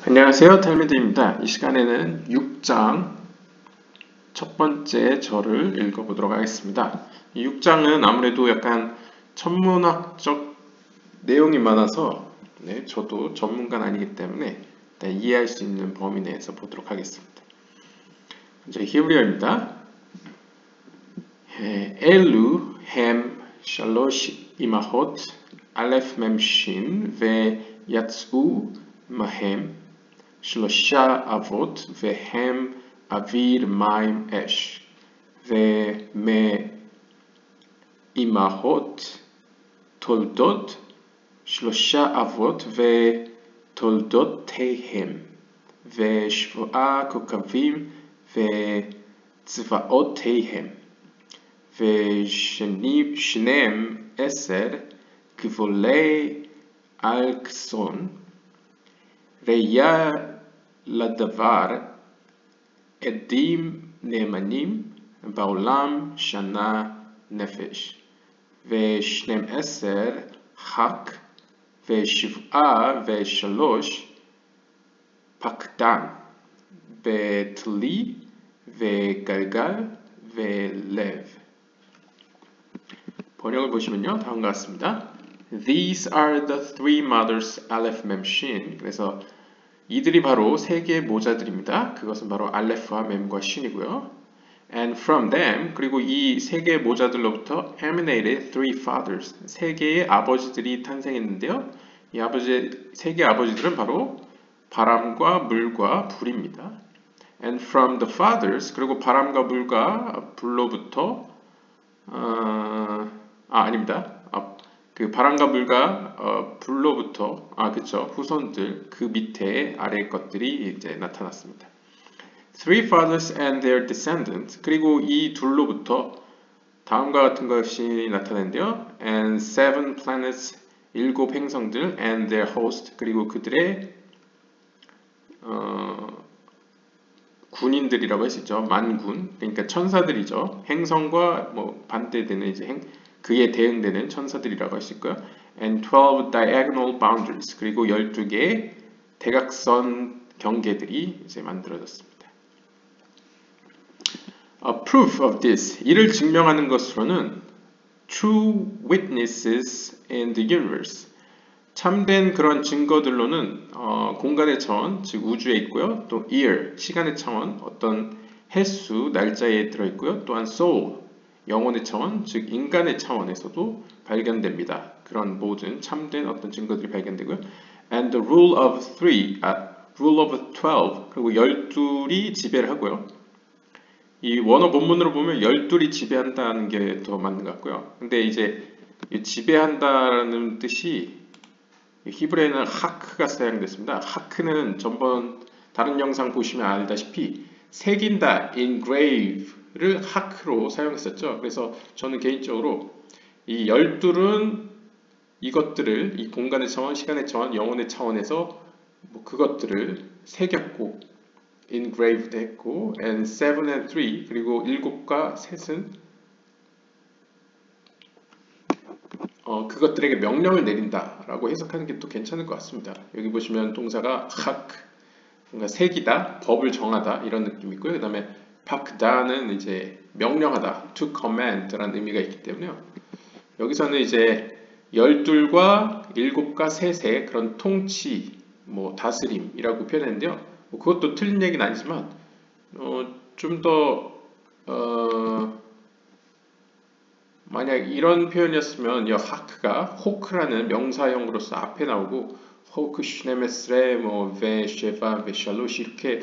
안녕하세요, 탈미드입니다. 이 시간에는 6장 첫 번째 절을 읽어보도록 하겠습니다. 이 6장은 아무래도 약간 천문학적 내용이 많아서 저도 전문가는 아니기 때문에 이해할 수 있는 범위 내에서 보도록 하겠습니다. 먼저 히브리어입니다. 엘루 햄 샬로시 이마톳 알레프 멤신 ve יצאו מהם שלושה אבות והם אוויר מים אש ומאימהות תולדות שלושה אבות ותולדותיהם ושבעה כוכבים וצבאותיהם ושנים 10 גבולי אלכסון ראייה לדבר עדים נאמנים בעולם שנה נפש ו12 חק ושבעה ושלוש פקדן בתלי וגלגל ולב. 번역을 보시면요, 다음과 같습니다. These are the three mothers Aleph, Mem, Shin. 그래서 이들이 바로 세 개의 모자들입니다. 그것은 바로 알레프와 멤과 신이고요. And from them, 그리고 이 세 개의 모자들로부터 emanated three fathers. 세 개의 아버지들이 탄생했는데요. 이 세 개의 아버지들은 바로 바람과 물과 불입니다. And from the fathers, 그리고 바람과 물과 불로부터 아닙니다. 그 바람과 물과 불로부터 그쵸, 후손들, 그 밑에 아래의 것들이 이제 나타났습니다. Three fathers and their descendants, 그리고 이 둘로부터 다음과 같은 것이 나타나는데요. And seven planets, 7 행성들, and their host, 그리고 그들의 군인들이라고 할 수 있죠. 만군, 그러니까 천사들이죠. 행성과 반대되는 이제 그에 대응되는 천사들이라고 할 수 있고요. And 12 diagonal boundaries, 그리고 12개의 대각선 경계들이 이제 만들어졌습니다. A proof of this, 이를 증명하는 것으로는 true witnesses in the universe, 참된 그런 증거들로는 공간의 차원, 즉 우주에 있고요. 또 year, 시간의 차원, 어떤 횟수, 날짜에 들어있고요. 또한 soul, 영혼의 차원, 즉 인간의 차원에서도 발견됩니다. 그런 모든 참된 어떤 증거들이 발견되고요. And the rule of 12, 그리고 12이 지배를 하고요. 이 원어 본문으로 보면 12이 지배한다는 게 더 맞는 것 같고요. 근데 이제 지배한다라는 뜻이 히브리어에는 하크가 사용됐습니다. 하크는 전번 다른 영상 보시면 알다시피 새긴다, engrave를 하크로 사용했었죠. 그래서 저는 개인적으로 이 12은 이것들을 이 공간의 차원, 시간의 차원, 영혼의 차원에서 그것들을 새겼고 engraved 했고 and 7 and 3 그리고 7과 3은 그것들에게 명령을 내린다라고 해석하는 게 또 괜찮을 것 같습니다. 여기 보시면 동사가 hak, 뭔가 새기다, 법을 정하다 이런 느낌이 있고요. 그 다음에 pakda는 이제 명령하다, to command라는 의미가 있기 때문에요. 여기서는 이제 12과 7과 3의 그런 통치, 다스림이라고 표현했는데요. 그것도 틀린 얘기는 아니지만 좀 더 만약 이런 표현이었으면 이 하크가 호크라는 명사형으로서 앞에 나오고 호크 슈네메스레 베 쉐바 베 샬로시 이렇게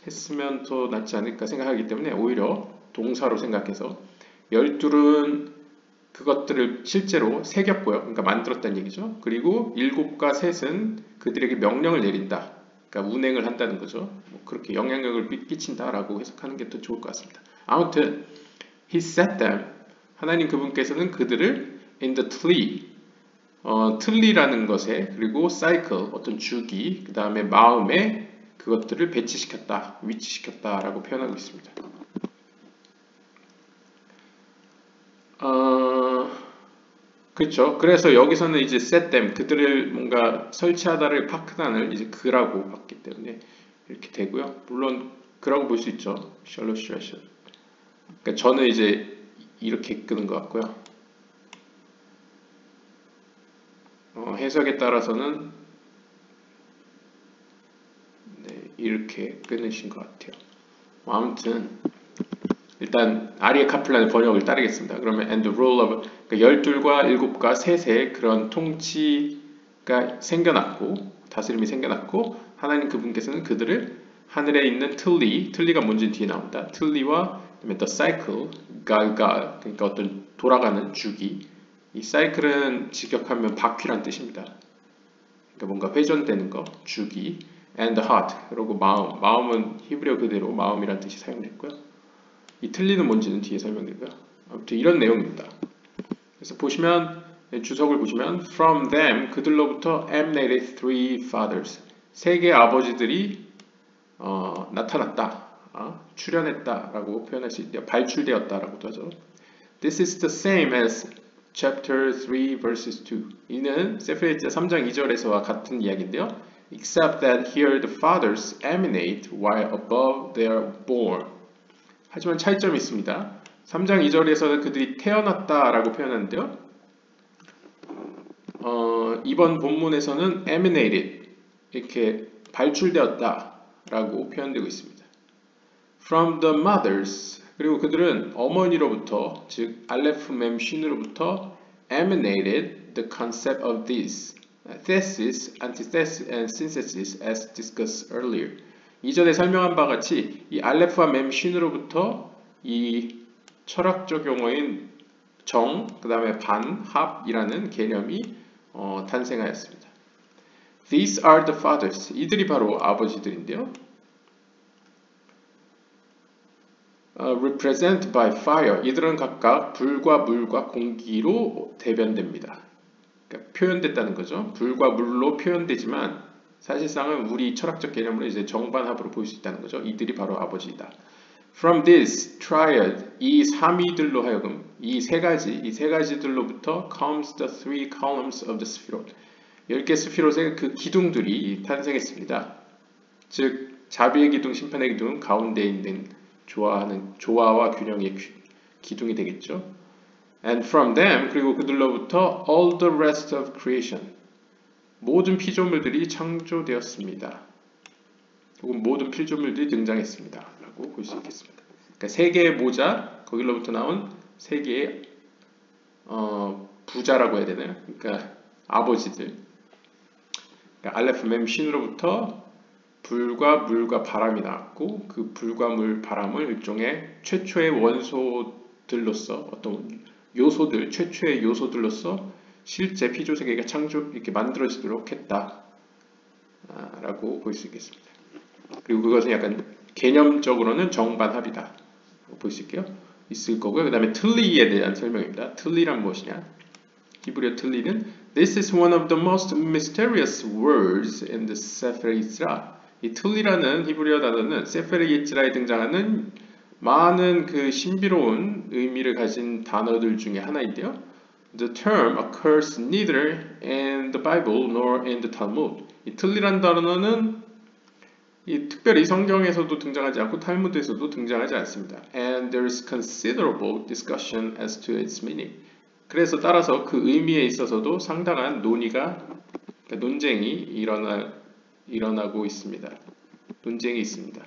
했으면 더 낫지 않을까 생각하기 때문에 오히려 동사로 생각해서 12은 그것들을 실제로 새겼고요. 그러니까 만들었다는 얘기죠. 그리고 7과 3은 그들에게 명령을 내린다. 그러니까 운행을 한다는 거죠. 그렇게 영향력을 끼친다라고 해석하는 게 더 좋을 것 같습니다. 아무튼 He set them, 하나님 그분께서는 그들을 in the tree, 틀리라는 것에, 그리고 cycle, 어떤 주기, 그 다음에 마음에 그것들을 배치시켰다, 위치시켰다라고 표현하고 있습니다. 그렇죠. 그래서 여기서는 이제 set them, 그들을 뭔가 설치하다를 파크단을 이제 그라고 봤기 때문에 이렇게 되고요. 물론 그라고 볼 수 있죠. illustration. 그러니까 저는 이제 이렇게 끄는 것 같고요. 해석에 따라서는 네, 이렇게 끊으신 것 같아요. 아무튼 일단 아리에 카플란의 번역을 따르겠습니다. 그러면 and the rule of 그러니까 12과 7과 셋의 그런 통치가 생겨났고 다스림이 생겨났고 하나님 그분께서는 그들을 하늘에 있는 틀리가 뭔지 뒤에 나온다. 틀리와 그다음에 the cycle, 갈갈 그러니까 어떤 돌아가는 주기. 이 사이클은 직역하면 바퀴란 뜻입니다. 그러니까 뭔가 회전되는 거, 주기. and the heart 그리고 마음은 히브리어 그대로 마음이란 뜻이 사용됐고요. 이 틀리는 뭔지는 뒤에 설명드리고요. 아무튼 이런 내용입니다. 그래서 보시면 주석을 보시면 from them 그들로부터 emanated three fathers 세 개의 아버지들이 나타났다, 출현했다라고 표현할 수 있대요. 발출되었다라고도 하죠. This is the same as chapter 3 verses 2. 이는 세fer예지자 3장 2절에서와 같은 이야기인데요. Except that here the fathers emanate while above they are born. 하지만 차이점이 있습니다. 3장 2절에서는 그들이 태어났다라고 표현하는데요. 이번 본문에서는 emanated 이렇게 발출되었다라고 표현되고 있습니다. From the mothers 그리고 그들은 어머니로부터 즉 알레프 mem쉰으로부터 emanated the concept of this thesis, antithesis, and synthesis as discussed earlier. 이전에 설명한 바와 같이 이 알레프와 mem쉰으로부터 이 철학적 용어인 정, 그 다음에 반, 합이라는 개념이 탄생하였습니다. These are the fathers. 이들이 바로 아버지들인데요. Represented by fire. 이들은 각각 불과 물과 공기로 대변됩니다. 그러니까 표현됐다는 거죠. 불과 물로 표현되지만 사실상은 우리 철학적 개념으로 이제 정반합으로 볼 수 있다는 거죠. 이들이 바로 아버지이다. From this triad, 이 삼위들로 하여금 이 세 가지들로부터 comes the three columns of the Sephirot. 10개 스피롯의 그 기둥들이 탄생했습니다. 즉 자비의 기둥, 심판의 기둥, 가운데 있는 조화와 균형의 기둥이 되겠죠. And from them, 그리고 그들로부터 all the rest of creation, 모든 피조물들이 창조되었습니다. 혹은 모든 피조물들이 등장했습니다. 라고 볼 수 있겠습니다. 그러니까 세 개의 모자, 거기로부터 나온 세 개의 부자라고 해야 되나요? 그러니까 아버지들. 그러니까 알레프 멤 쉰으로부터 불과 물과 바람이 나왔고 그 불과 물, 바람을 일종의 최초의 원소들로서 어떤 요소들, 최초의 요소들로서 실제 피조세계가 이렇게 만들어지도록 했다 라고 볼 수 있겠습니다. 그리고 그것은 약간 개념적으로는 정반합이다 볼 수 있을 거고요. 그 다음에 틀리에 대한 설명입니다. 틀리란 무엇이냐? 히브리어 틀리는 This is one of the most mysterious words in the Sefer Yetzirah. 이 틀리라는 히브리어 단어는 세페르 예츠라에 등장하는 많은 그 신비로운 의미를 가진 단어들 중에 하나인데요. The term occurs neither in the Bible nor in the Talmud. 이 틀리란 단어는 특별히 성경에서도 등장하지 않고 탈무드에서도 등장하지 않습니다. And there is considerable discussion as to its meaning. 그래서 따라서 그 의미에 있어서도 상당한 논쟁이 일어나고 있습니다. 논쟁이 있습니다.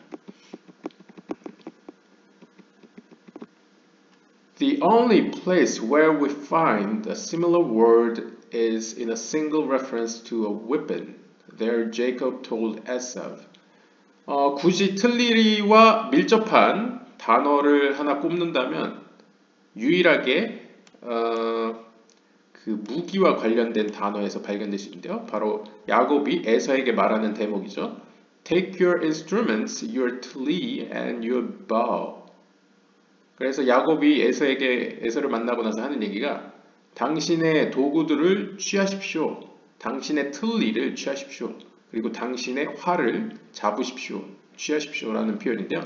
The only place where we find a similar word is in a single reference to a weapon. There Jacob told Esau. 굳이 틀리와 밀접한 단어를 하나 꼽는다면 유일하게 그 무기와 관련된 단어에서 발견될 수 있는데요. 바로 야곱이 에서에게 말하는 대목이죠. Take your instruments, your tli and your bow. 그래서 야곱이 에서를 만나고 나서 하는 얘기가 당신의 도구들을 취하십시오. 당신의 틀리를 취하십시오. 그리고 당신의 활을 잡으십시오. 취하십시오라는 표현인데요.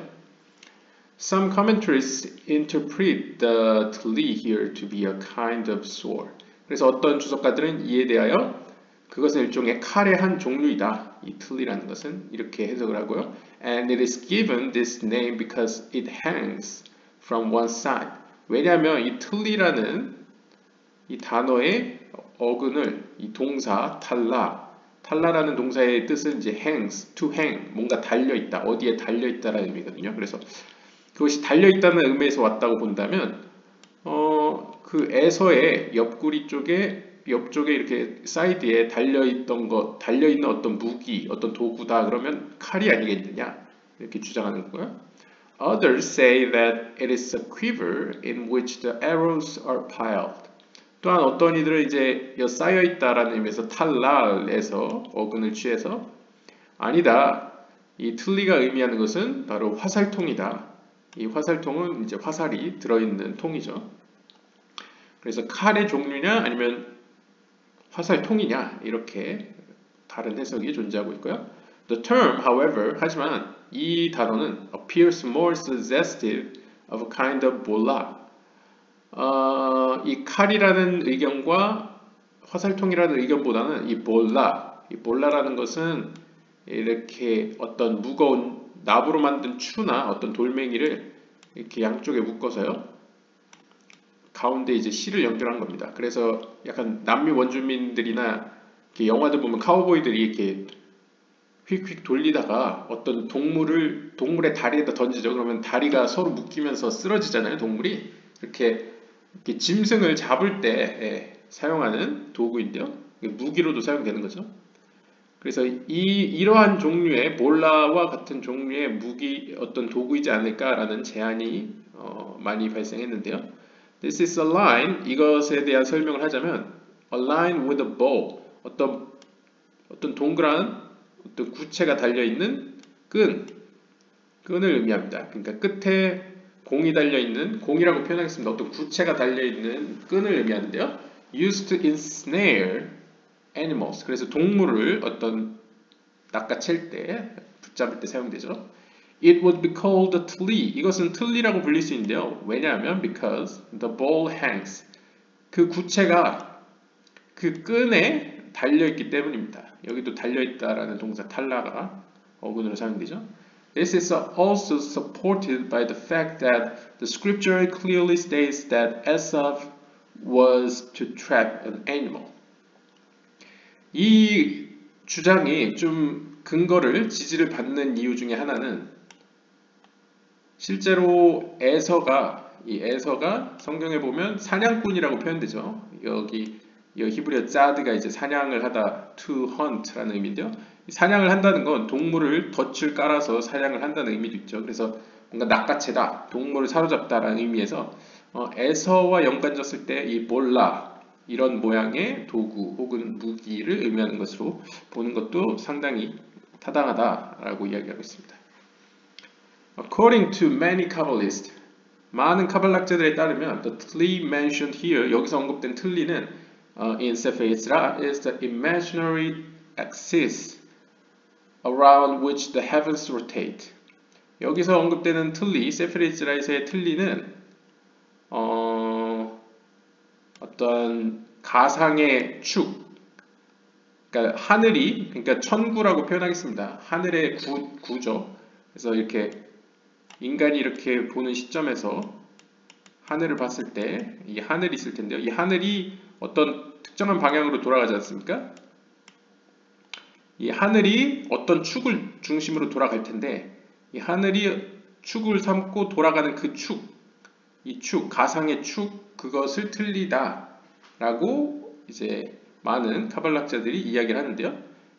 Some commentaries interpret the tli here to be a kind of sword. 그래서 어떤 주석가들은 이에 대하여 그것은 일종의 칼의 한 종류이다. 이 틀니라는 것은 이렇게 해석을 하고요. And it is given this name because it hangs from one side. 왜냐하면 이 틀니라는 이 단어의 어근을 이 동사 탈라라는 동사의 뜻은 이제 hangs, to hang, 뭔가 달려 있다, 어디에 달려 있다라는 의미거든요. 그래서 그것이 달려 있다는 의미에서 왔다고 본다면 그 에서의 옆구리 옆쪽에 이렇게 사이드에 달려 있는 어떤 무기, 어떤 도구다 그러면 칼이 아니겠느냐 이렇게 주장하는 거고요. Others say that it is a quiver in which the arrows are piled. 또한 어떤 이들은 이제 쌓여 있다라는 의미에서 탈랄에서 어근을 취해서 아니다. 이 틀니가 의미하는 것은 바로 화살통이다. 이 화살통은 이제 화살이 들어있는 통이죠. 그래서 칼의 종류냐 아니면 화살통이냐 이렇게 다른 해석이 존재하고 있고요. The term, however, 하지만 이 단어는 appears more suggestive of a kind of bola. 이 칼이라는 의견과 화살통이라는 의견보다는 이 볼라라는 것은 이렇게 어떤 무거운 나무로 만든 추나 어떤 돌멩이를 이렇게 양쪽에 묶어서요. 가운데 이제 실을 연결한 겁니다. 그래서 약간 남미 원주민들이나 이렇게 영화들 보면 카우보이들이 이렇게 휙휙 돌리다가 어떤 동물의 다리에다 던지죠. 그러면 다리가 서로 묶이면서 쓰러지잖아요. 동물이 이렇게 짐승을 잡을 때 사용하는 도구인데요. 무기로도 사용되는 거죠. 그래서 이러한 종류의 볼라와 같은 종류의 무기 어떤 도구이지 않을까라는 제안이 많이 발생했는데요. This is a line. 이것에 대한 설명을 하자면 a line with a bow. 어떤 동그란 어떤 구체가 달려 있는 끈을 의미합니다. 그러니까 끝에 공이 달려 있는 공이라고 표현하겠습니다. 어떤 구체가 달려 있는 끈을 의미하는데요. Used to ensnare animals. 그래서 동물을 어떤 낚아챌 때 붙잡을 때 사용되죠. It would be called a tlee. 이것은 틀니라고 불릴 수 있는데요. 왜냐하면 because the ball hangs. 그 구체가 그 끈에 달려있기 때문입니다. 여기도 달려있다라는 동사 탈라가 어근으로 사용되죠. This is also supported by the fact that the scripture clearly states that Esau was to trap an animal. 이 주장이 좀 지지를 받는 이유 중에 하나는 실제로 에서가 성경에 보면 사냥꾼이라고 표현되죠. 여기 히브리어 짜드가 이제 사냥을 하다 to hunt라는 의미인데요. 사냥을 한다는 건 동물을 덫을 깔아서 사냥을 한다는 의미도 있죠. 그래서 뭔가 낚아채다, 동물을 사로잡다라는 의미에서 에서와 연관졌을 때 이 볼라 이런 모양의 도구 혹은 무기를 의미하는 것으로 보는 것도 상당히 타당하다라고 이야기하고 있습니다. According to many Kabbalists, 많은 카발락자들에 따르면 the tlee mentioned here, 여기서 언급된 틀리는 in Sefer Yetzirah is the imaginary axis around which the heavens rotate. 여기서 언급되는 틀리, 세fer 예tzirah에서의 틀리는 어떤 가상의 축, 그러니까 그러니까 천구라고 표현하겠습니다. 하늘의 구죠. 그래서 이렇게 인간이 이렇게 보는 시점에서 하늘을 봤을 때 이 하늘이 있을 텐데요. 이 하늘이 어떤 특정한 방향으로 돌아가지 않습니까? 이 하늘이 어떤 축을 중심으로 돌아갈 텐데 이 하늘이 축을 삼고 돌아가는 그 이 축, 가상의 축, 그것을 틀리다 라고 이제 많은 카발락자들이 이야기를 하는데요.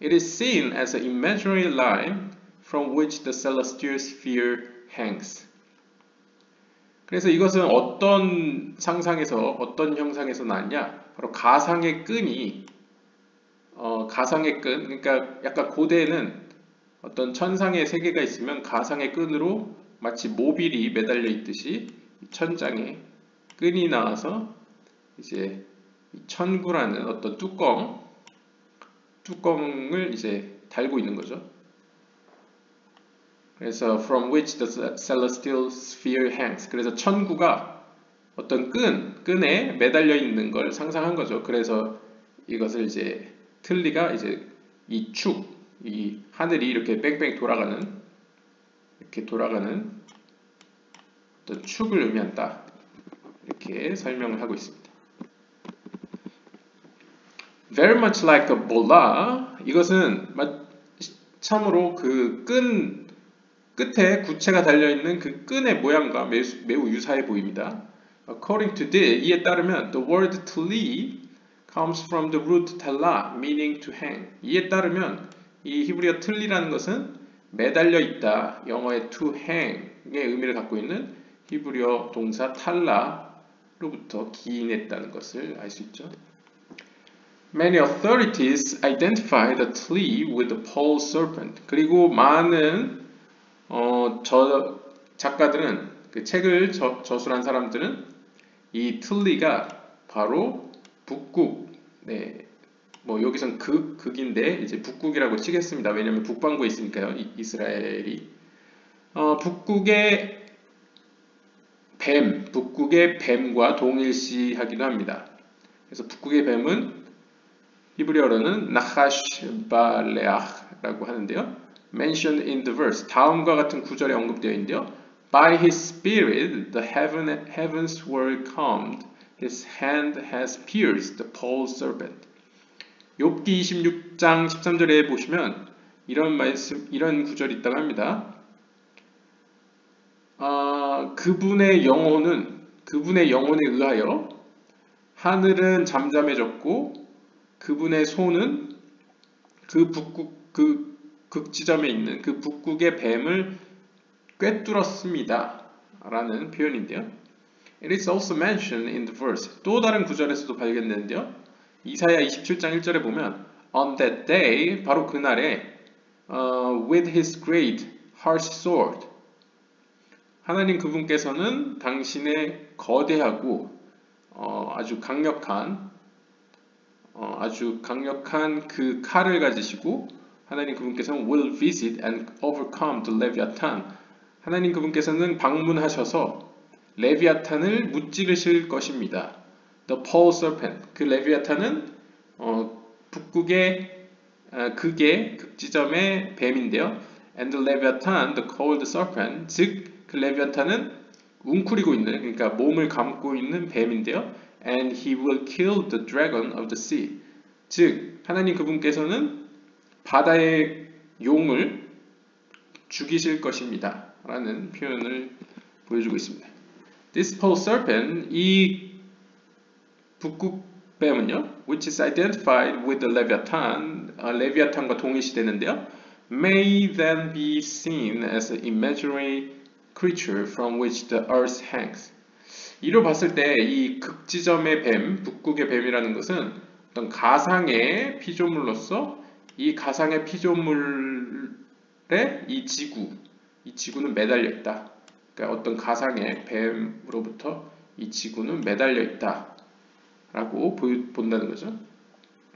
It is seen as an imaginary line from which the celestial sphere hangs. 그래서 이것은 어떤 상상에서 어떤 형상에서 나왔냐? 바로 가상의 끈이 가상의 끈, 그러니까 약간 고대에는 어떤 천상의 세계가 있으면 가상의 끈으로 마치 모빌이 매달려 있듯이 천장에 끈이 나와서 이제 천구라는 어떤 뚜껑을 이제 달고 있는 거죠. 그래서 from which the celestial sphere hangs. 그래서 천구가 어떤 끈에 매달려 있는 걸 상상한 거죠. 그래서 이것을 이제 틀니가 이제 이 이 하늘이 이렇게 뺑뺑 이렇게 돌아가는 어떤 축을 의미한다. 이렇게 설명을 하고 있습니다. Very much like a bola. 이것은 참으로 그 끝에 구체가 달려있는 그 끈의 모양과 매우 유사해 보입니다. According to this, 이에 따르면 the word tli comes from the root tala, meaning to hang. 이에 따르면 이 히브리어 틀리라는 것은 매달려 있다. 영어의 to hang의 의미를 갖고 있는 히브리어 동사 탈라로부터 기인했다는 것을 알 수 있죠. Many authorities identify the tli with the pole serpent. 그리고 많은 작가들은 그 책을 저술한 사람들은 이 틀리가 바로 북극, 네, 뭐 여기선 극인데 이제 북극이라고 치겠습니다. 왜냐하면 북반구에 있으니까요. 이스라엘이 북극의 뱀과 동일시하기도 합니다. 그래서 북극의 뱀은 히브리어로는 나하sh 발레ach라고 하는데요. Mentioned in the verse, 다음과 같은 구절에 언급되어 있는데요. By his spirit the heavens were calmed, his hand has pierced the pole serpent. 욥기 26장 13절에 보시면 이런 구절이 있다고 합니다. 그분의 영혼에 의하여 하늘은 잠잠해졌고 그분의 손은 그 극지점에 있는 그 북극의 뱀을 꿰뚫었습니다. 라는 표현인데요. It is also mentioned in the verse. 또 다른 구절에서도 발견되는데요. 이사야 27장 1절에 보면 On that day, 바로 그날에 with his great harsh sword 하나님 그분께서는 당신의 거대하고 아주 강력한 그 칼을 가지시고 하나님 그분께서는 will visit and overcome the Leviathan. 하나님 그분께서는 방문하셔서 레비아탄을 무찌르실 것입니다. The pole serpent. 그 레비아탄은 북극의 극지점의 뱀인데요. And the Leviathan, the cold serpent. 즉 그 레비아탄은 웅크리고 있는, 그러니까 몸을 감고 있는 뱀인데요. And he will kill the dragon of the sea. 즉 하나님 그분께서는 바다의 용을 죽이실 것입니다. 라는 표현을 보여주고 있습니다. This pole serpent, 이 북극뱀은요, which is identified with the Leviathan, 레비아탄과 동일시되는데요, may then be seen as an imaginary creature from which the earth hangs. 이로 봤을 때 이 극지점의 뱀, 북극의 뱀이라는 것은 어떤 가상의 피조물로서 이 가상의 피조물에 이 지구는 매달려 있다. 그러니까 어떤 가상의 뱀으로부터 이 지구는 매달려 있다. 라고 본다는 거죠.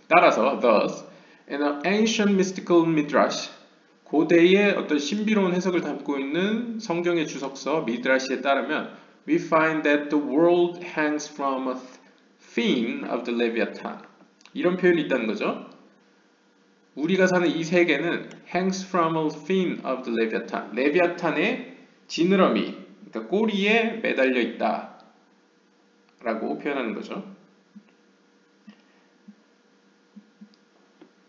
따라서 thus, in an ancient mystical midrash, 고대의 어떤 신비로운 해석을 담고 있는 성경의 주석서 미드라시에 따르면 we find that the world hangs from a fin of the Leviathan. 이런 표현이 있다는 거죠. 우리가 사는 이 세계는 hangs from a fin of the Leviathan. 레비아탄의 지느러미, 그러니까 꼬리에 매달려 있다. 라고 표현하는 거죠.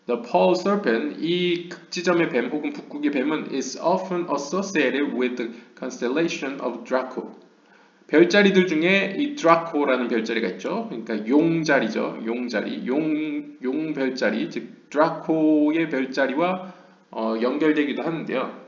The pole serpent, 이 극지점의 뱀 혹은 북극의 뱀은 is often associated with the constellation of Draco. 별자리들 중에 이 드라코라는 별자리가 있죠. 그러니까 용자리죠. 용자리, 용 별자리, 즉 드라코의 별자리와 연결되기도 하는데요.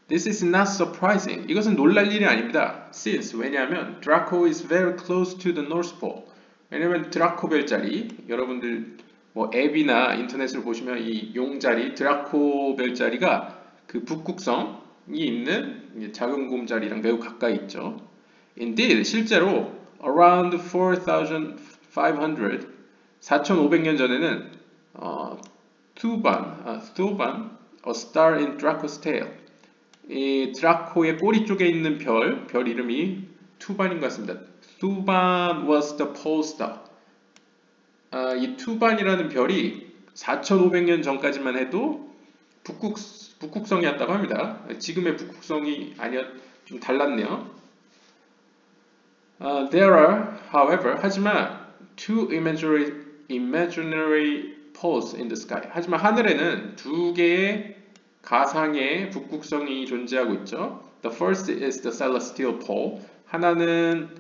This is not surprising. 이것은 놀랄 일이 아닙니다. Since, 왜냐하면 Draco is very close to the North Pole. 왜냐하면 드라코 별자리, 여러분들 뭐 앱이나 인터넷을 보시면 이 용자리, 드라코 별자리가 그 북극성이 있는 작은 곰자리랑 매우 가까이 있죠. Indeed, 실제로 around 4,500년 전에는 Thuban, a star in Draco's tail, 이 드라코의 꼬리 쪽에 있는 별 이름이 투반인 것 같습니다. 투반 was the pole star. 이 투반이라는 별이 4,500년 전까지만 해도 북극성이었다고 합니다. 지금의 북극성이 아니었, 좀 달랐네요. There are, however, 하지만 two imaginary poles in the sky. 하지만 하늘에는 두 개의 가상의 북극성이 존재하고 있죠. The first is the celestial pole. 하나는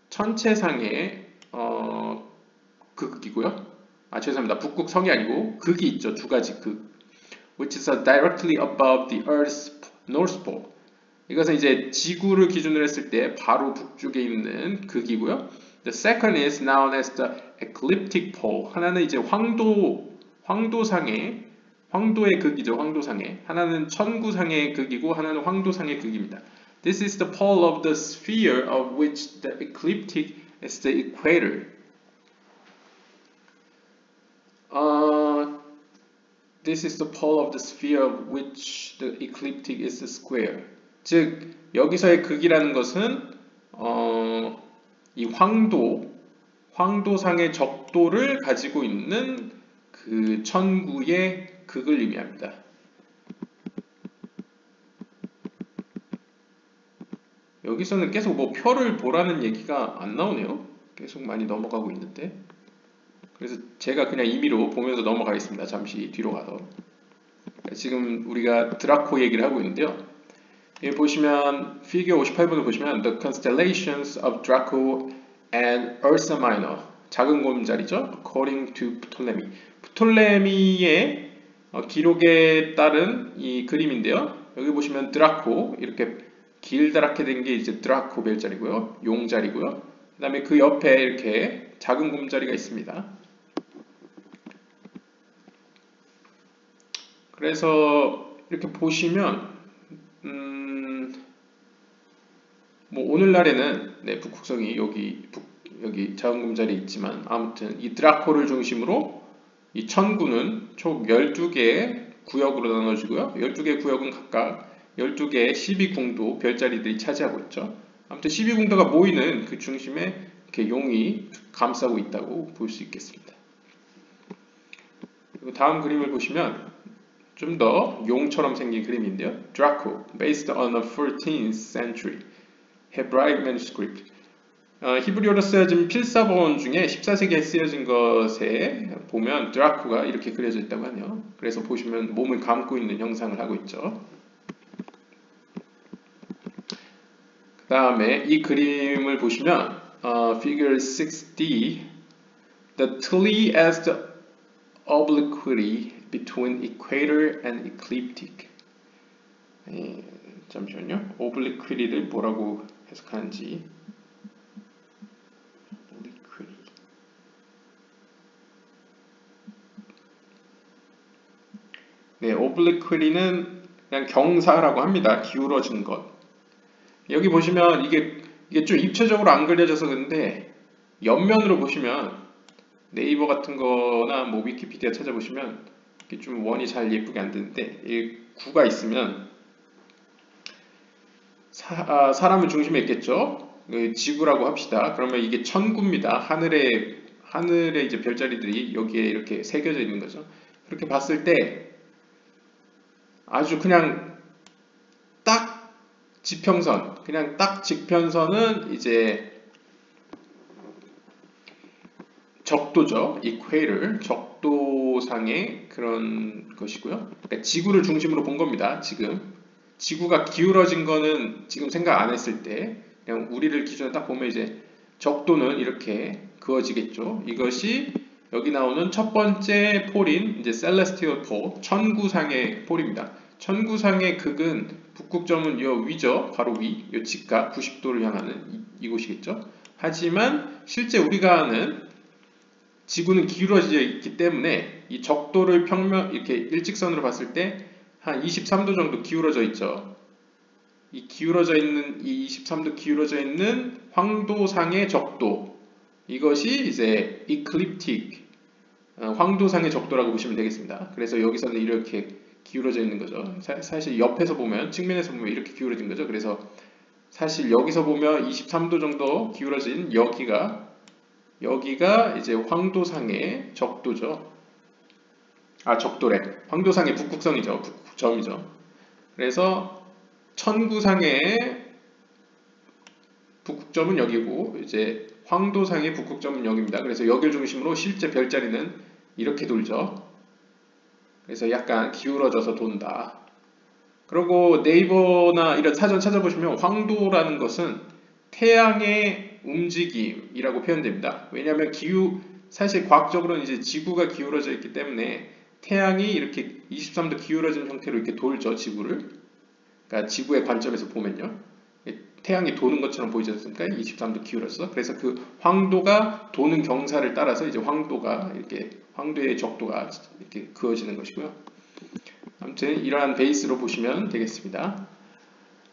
천체상의 극이고요. 죄송합니다. 북극성이 아니고 극이 있죠. 두 가지 극. Which is directly above the Earth's North Pole. 이것은 이제 지구를 기준으로 했을 때 바로 북쪽에 있는 극이고요. The second is known as the ecliptic pole. 하나는 이제 황도상의 극이죠. 황도상의. 하나는 천구상의 극이고 하나는 황도상의 극입니다. This is the pole of the sphere of which the ecliptic is the equator. This is the pole of the sphere of which the ecliptic is the square. 즉 여기서의 극이라는 것은 이 황도상의 적도를 가지고 있는 그 천구의 극을 의미합니다. 여기서는 계속 뭐 표를 보라는 얘기가 안 나오네요. 계속 많이 넘어가고 있는데. 그래서 제가 그냥 임의로 보면서 넘어가겠습니다. 잠시 뒤로 가서. 지금 우리가 드라코 얘기를 하고 있는데요. 여기 보시면 피겨 58번을 보시면 The constellations of Draco and Ursa Minor 작은 곰자리죠. According to Ptolemy. 프톨레미의 기록에 따른 이 그림인데요. 여기 보시면 드라코 이렇게 길다랗게 된 게 이제 드라코 별자리고요. 용자리고요. 그 다음에 그 옆에 이렇게 작은 곰자리가 있습니다. 그래서 이렇게 보시면 뭐 오늘날에는 네, 북극성이 여기 작은 곰자리에 있지만 아무튼 이 드라코를 중심으로 이 천구는 총 12개의 구역으로 나눠지고요. 12개의 구역은 각각 12개의 12궁도 별자리들이 차지하고 있죠. 아무튼 12궁도가 모이는 그 중심에 이렇게 용이 감싸고 있다고 볼 수 있겠습니다. 그리고 다음 그림을 보시면 좀 더 용처럼 생긴 그림인데요. Draco, based on a 14th century Hebraic manuscript. 히브리어로 쓰여진 필사본 중에 14세기에 쓰여진 것에 보면 드라코가 이렇게 그려져 있다고 하네요. 그래서 보시면 몸을 감고 있는 형상을 하고 있죠. 그 다음에 이 그림을 보시면 Figure 6D The tree as the obliquity between equator and ecliptic. 잠시만요. obliquity를 뭐라고 해석하는지. 네, obliquity는 그냥 경사라고 합니다. 기울어진 것. 여기 보시면 이게 좀 입체적으로 안 그려져서 그런데 옆면으로 보시면 네이버 같은 거나 뭐 위키피디아 찾아보시면 이게 좀 원이 잘 예쁘게 안 되는데 이 구가 있으면 사람을 중심에 있겠죠. 지구라고 합시다. 그러면 이게 천구입니다. 하늘에 이제 별자리들이 여기에 이렇게 새겨져 있는 거죠. 그렇게 봤을 때 아주 그냥 딱 지평선, 그냥 딱 직편선은 이제 적도죠. equator, 적도상의 그런 것이고요. 그러니까 지구를 중심으로 본 겁니다. 지금 지구가 기울어진 거는 지금 생각 안 했을 때 그냥 우리를 기준으로 딱 보면 이제 적도는 이렇게 그어지겠죠. 이것이 여기 나오는 첫 번째 폴인 이제 celestial pole, 천구상의 폴입니다. 천구상의 극은 북극점은 요 위죠. 바로 위, 요 직각 90도를 향하는 이곳이겠죠. 하지만 실제 우리가 아는 지구는 기울어져 있기 때문에 이 적도를 이렇게 일직선으로 봤을 때 한 23도 정도 기울어져 있죠. 이 23도 기울어져 있는 황도상의 적도, 이것이 이제 ecliptic, 황도상의 적도라고 보시면 되겠습니다. 그래서 여기서는 이렇게 기울어져 있는 거죠. 사실 옆에서 보면, 측면에서 보면 이렇게 기울어진 거죠. 그래서 사실 여기서 보면 23도 정도 기울어진 여기가 이제 황도상의 적도죠. 적도래. 황도상의 북극성이죠. 북극점이죠. 그래서 천구상의 북극점은 여기고 이제 황도상의 북극점은 여기입니다. 그래서 여기를 중심으로 실제 별자리는 이렇게 돌죠. 그래서 약간 기울어져서 돈다. 그리고 네이버나 이런 사전 찾아보시면 황도라는 것은 태양의 움직임이라고 표현됩니다. 왜냐하면 사실 과학적으로는 이제 지구가 기울어져 있기 때문에 태양이 이렇게 23도 기울어진 형태로 이렇게 돌죠, 지구를. 그러니까 지구의 관점에서 보면요. 태양이 도는 것처럼 보이지 않습니까? 23도 기울었어. 그래서 그 황도가 도는 경사를 따라서 이제 황도의 적도가 이렇게 그어지는 것이고요. 아무튼 이러한 베이스로 보시면 되겠습니다.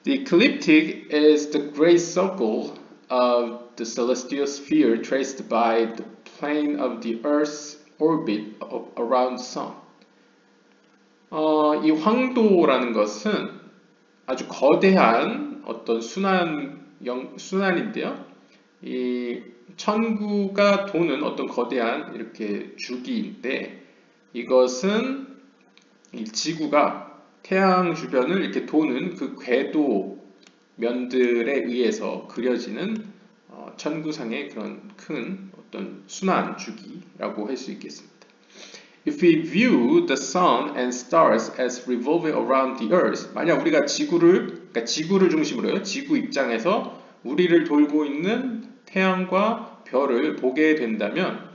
The ecliptic is the great circle of the celestial sphere traced by the plane of the Earth's orbit around the sun. 이 황도라는 것은 아주 거대한 어떤 순환인데요. 이 천구가 도는 어떤 거대한 이렇게 주기인데 이것은 이 지구가 태양 주변을 이렇게 도는 그 궤도 면들에 의해서 그려지는 천구상의 그런 큰 어떤 순환 주기라고 할 수 있겠습니다. If we view the sun and stars as revolving around the earth, 만약 우리가 그러니까 지구를 중심으로요. 지구 입장에서 우리를 돌고 있는 태양과 별을 보게 된다면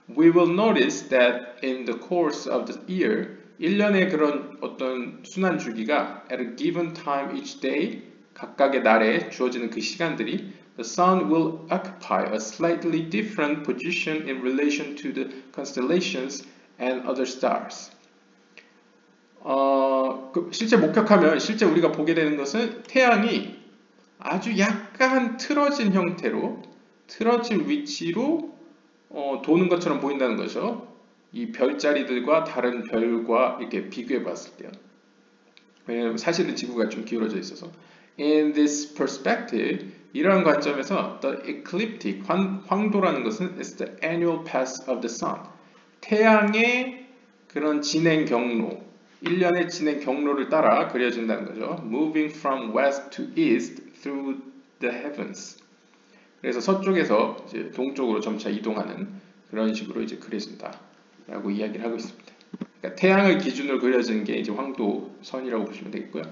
we will notice that in the course of the year, 1년의 그런 어떤 순환 주기가 at a given time each day, 각각의 날에 주어지는 그 시간들이 the sun will occupy a slightly different position in relation to the constellations and other stars. 실제 목격하면 실제 우리가 보게 되는 것은 태양이 아주 약간 틀어진 형태로 틀어진 위치로 도는 것처럼 보인다는 거죠. 이 별자리들과 다른 별과 이렇게 비교해 봤을 때요. 왜냐하면 사실은 지구가 좀 기울어져 있어서. In this perspective, 이러한 관점에서 the ecliptic, 황도라는 것은 is the annual path of the sun. 태양의 그런 진행 경로, 1년의 진행 경로를 따라 그려진다는 거죠. Moving from west to east through the heavens. 그래서 서쪽에서 이제 동쪽으로 점차 이동하는 그런 식으로 이제 그려진다라고 이야기를 하고 있습니다. 그러니까 태양을 기준으로 그려지는 게 이제 황도선이라고 보시면 되겠고요.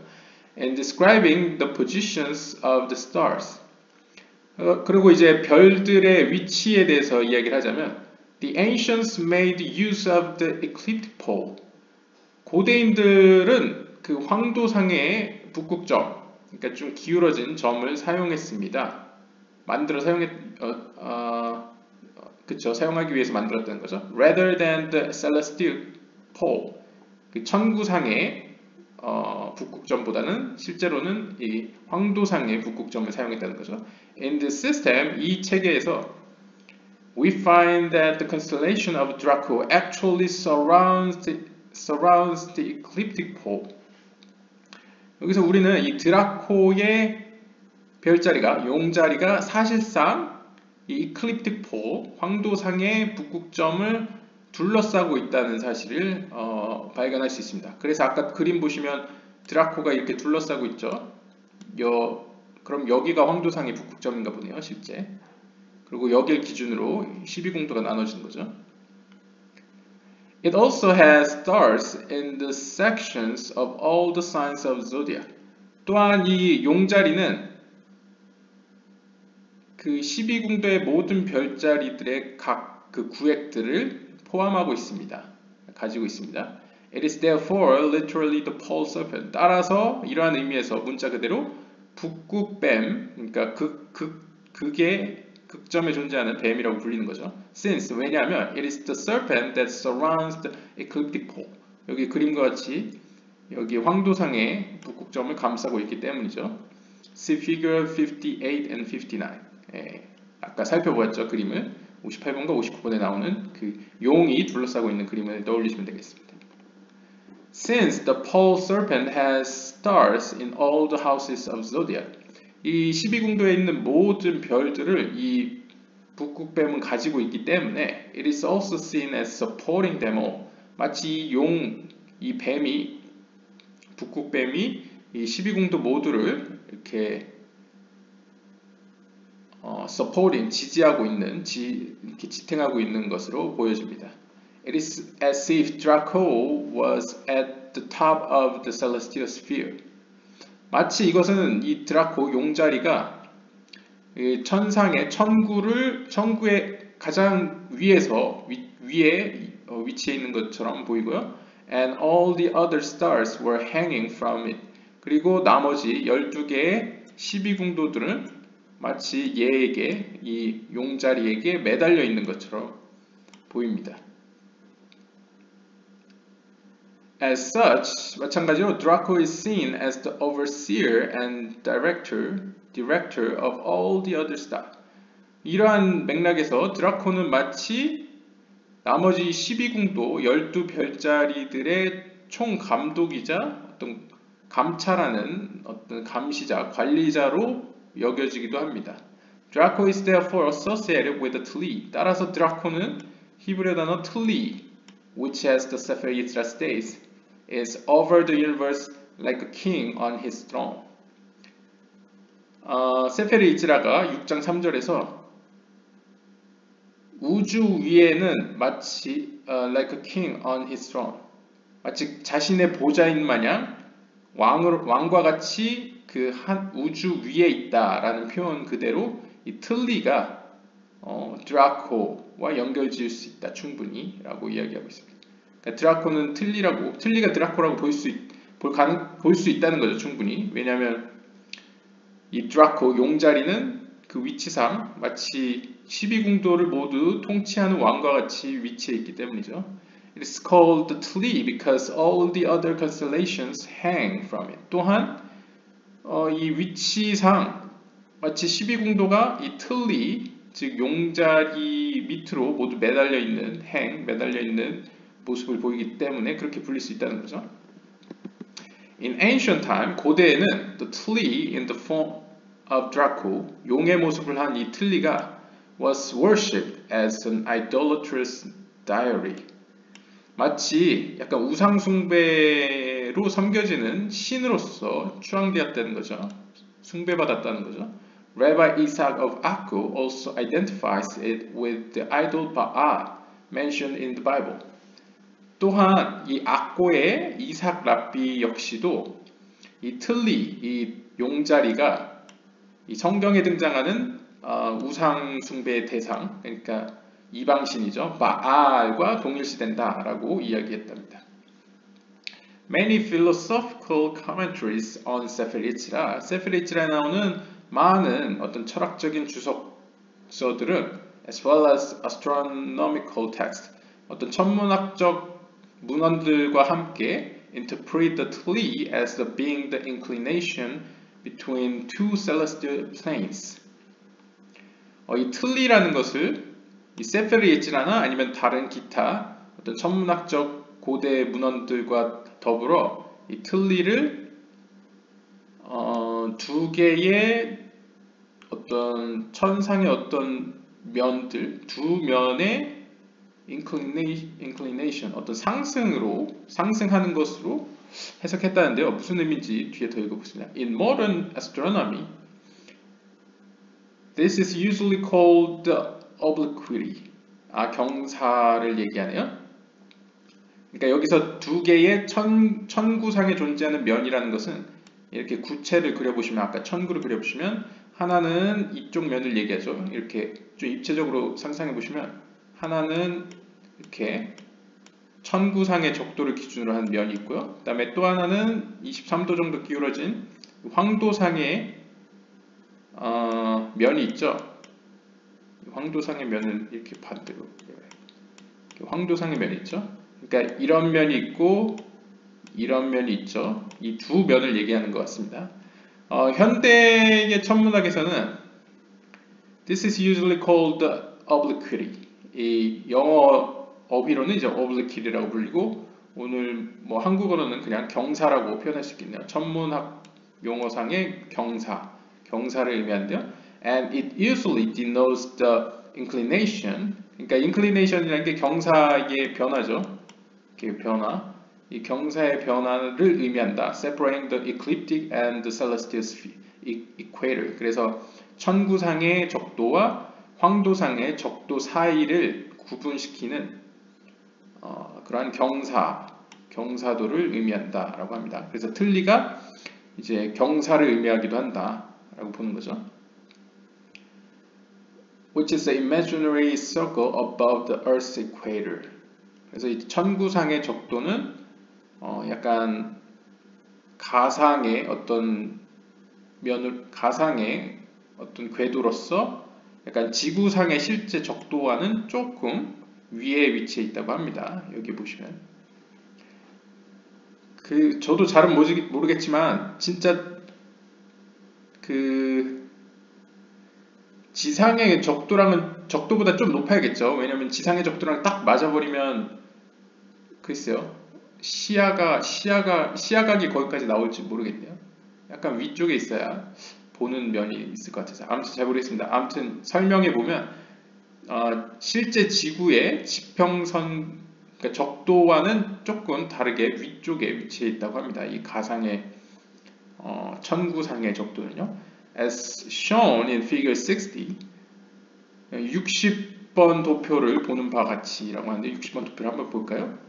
And describing the positions of the stars. 그리고 이제 별들의 위치에 대해서 이야기를 하자면 The ancients made use of the ecliptic pole. 고대인들은 그 황도상의 북극점, 그러니까 좀 기울어진 점을 사용했습니다. 사용하기 위해서 만들었다는 거죠. Rather than the celestial pole. 그 천구상의 북극점보다는 실제로는 이 황도상의 북극점을 사용했다는 거죠. In this system, 이 체계에서 we find that the constellation of Draco actually surrounds the ecliptic pole. 여기서 우리는 이 드라코의 별자리가, 용자리가 사실상 이 ecliptic pole, 황도상의 북극점을 둘러싸고 있다는 사실을 발견할 수 있습니다. 그래서 아까 그림 보시면 드라코가 이렇게 둘러싸고 있죠. 그럼 여기가 황도상의 북극점인가 보네요, 실제. 그리고 여기를 기준으로 12공도가 나눠지는 거죠. It also has stars in the sections of all the signs of zodiac. 또한 이 용자리는 그 12궁도의 모든 별자리들의 각 그 구획들을 포함하고 있습니다. 가지고 있습니다. It is therefore literally the pole serpent. 따라서 이러한 의미에서 문자 그대로 북극뱀, 그러니까 극의 극점에 존재하는 뱀이라고 불리는 거죠. Since, 왜냐하면 it is the serpent that surrounds the ecliptic pole. 여기 그림과 같이 여기 황도상의 북극점을 감싸고 있기 때문이죠. See figure 58 and 59. 아까 살펴보았죠, 그림을. 58번과 59번에 나오는 그 용이 둘러싸고 있는 그림을 떠올리시면 되겠습니다. Since the pole serpent has stars in all the houses of zodiac. 이 12궁도에 있는 모든 별들을 이 북극뱀은 가지고 있기 때문에 it is also seen as supporting them all. 마치 이 뱀이 북극뱀이 이 12궁도 모두를 이렇게 supporting, 지지하고 있는, 이렇게 지탱하고 있는 것으로 보여집니다. It is as if Draco was at the top of the celestial sphere. 마치 이것은 이 드라코 용자리가 천구의 가장 위에 위치해 있는 것처럼 보이고요. And all the other stars were hanging from it. 그리고 나머지 12개의 12궁도들은 마치 이 용자리에게 매달려 있는 것처럼 보입니다. As such, 마찬가지로 Draco is seen as the overseer and director of all the other stars. 이러한 맥락에서 드라코는 마치 나머지 12궁도 12별자리들의 총감독이자 어떤 감찰하는 어떤 감시자, 관리자로 여겨지기도 합니다. Draco is therefore associated with the Tli. 따라서 드라코는 히브리어 단어 Tli, which as the Sefer Yetzirah states, is over the universe like a king on his throne. 세페르 이즈라가 6장 3절에서 우주 위에는 마치 like a king on his throne, 마치 자신의 보좌인 마냥 왕과 같이 그 한 우주 위에 있다라는 표현 그대로 이 틀리가 드라코와 연결지을 수 있다 충분히라고 이야기하고 있습니다. 그러니까 드라코는 틀리가 드라코라고 볼 수 있다는 거죠 충분히. 왜냐하면 이 드라코 용자리는 그 위치상 마치 12궁도를 모두 통치하는 왕과 같이 위치해 있기 때문이죠. It is called the Tli because all the other constellations hang from it. 또한 이 위치상 마치 12궁도가 이 틀리, 즉 용자리 밑으로 모두 매달려 있는 모습을 보이기 때문에 그렇게 불릴 수 있다는 거죠. In ancient time, 고대에는 the Tli in the form of Draco, 용의 모습을 한 이 틀리가 was worshipped as an idolatrous deity. 마치 약간 우상숭배로 섬겨지는 신으로서 추앙되었다는 거죠. 숭배받았다는 거죠. Rabbi Isaac of Akko also identifies it with the idol Baal mentioned in the Bible. 또한 이 악고의 이삭 랍비 역시도 이 틀리, 이 용자리가 이 성경에 등장하는 우상 숭배의 대상, 그러니까 이방신이죠. 바알과 동일시된다라고 이야기했답니다. Many philosophical commentaries on Sefer Yetzirah, 세fer 예치라에 나오는 많은 어떤 철학적인 주석서들은 as well as astronomical text, 어떤 천문학적 문헌들과 함께 interpret the Tli as being the inclination between two celestial planes. 이 틀리라는 것을 이 세페르 예치라나 아니면 다른 기타 어떤 천문학적 고대 문헌들과 더불어 이 틀리를 두 개의 어떤 천상의 어떤 면들, 두 면의 inclination, 어떤 상승하는 것으로 해석했다는데요. 무슨 의미인지 뒤에 더 읽어보겠습니다. In modern astronomy, this is usually called the obliquity. 경사를 얘기하네요. 그러니까 여기서 두 개의 천구상에 존재하는 면이라는 것은 이렇게 구체를 그려보시면 아까 천구를 그려보시면 하나는 이쪽 면을 얘기하죠. 이렇게 좀 입체적으로 상상해 보시면 하나는 이렇게 천구상의 적도를 기준으로 한 면이 있고요. 그 다음에 또 하나는 23도 정도 기울어진 황도상의 면이 있죠. 황도상의 면은 이렇게 반대로 황도상의 면이 있죠. 그러니까 이런 면이 있고 이런 면이 있죠. 이 두 면을 얘기하는 것 같습니다. 현대의 천문학에서는 this is usually called the obliquity. 이 영어 어휘로는 이제 obliquity라고 불리고 오늘 뭐 한국어로는 그냥 경사라고 표현할 수 있겠네요. 천문학 용어상의 경사. 경사를 의미한대요. And it usually denotes the inclination. 그러니까 inclination이라는 게 경사의 변화죠. 이렇게 변화. 이 경사의 변화를 의미한다. Separating the ecliptic and the celestial equator. 그래서 천구상의 적도와 황도상의 적도 사이를 구분시키는 그러한 경사도를 의미한다라고 합니다. 그래서 틀니가 이제 경사를 의미하기도 한다라고 보는 거죠. Which is the imaginary circle above the Earth's equator. 그래서 이 천구상의 적도는 약간 가상의 어떤 궤도로서 약간 지구상의 실제 적도와는 조금 위에 위치해 있다고 합니다. 여기 보시면 저도 잘은 모르겠지만 진짜 지상의 적도랑은 적도보다 좀 높아야겠죠. 왜냐면 지상의 적도랑 딱 맞아버리면 글쎄요. 시야각이 거기까지 나올지 모르겠네요. 약간 위쪽에 있어야 보는 면이 있을 것 같아서 아무튼 잘 모르겠습니다. 아무튼 설명해 보면 실제 지구의 지평선 그러니까 적도와는 조금 다르게 위쪽에 위치해 있다고 합니다. 이 가상의 천구상의 적도는요. As shown in figure 60, 60번 도표를 보는 바와 같이라고 하는데 60번 도표를 한번 볼까요?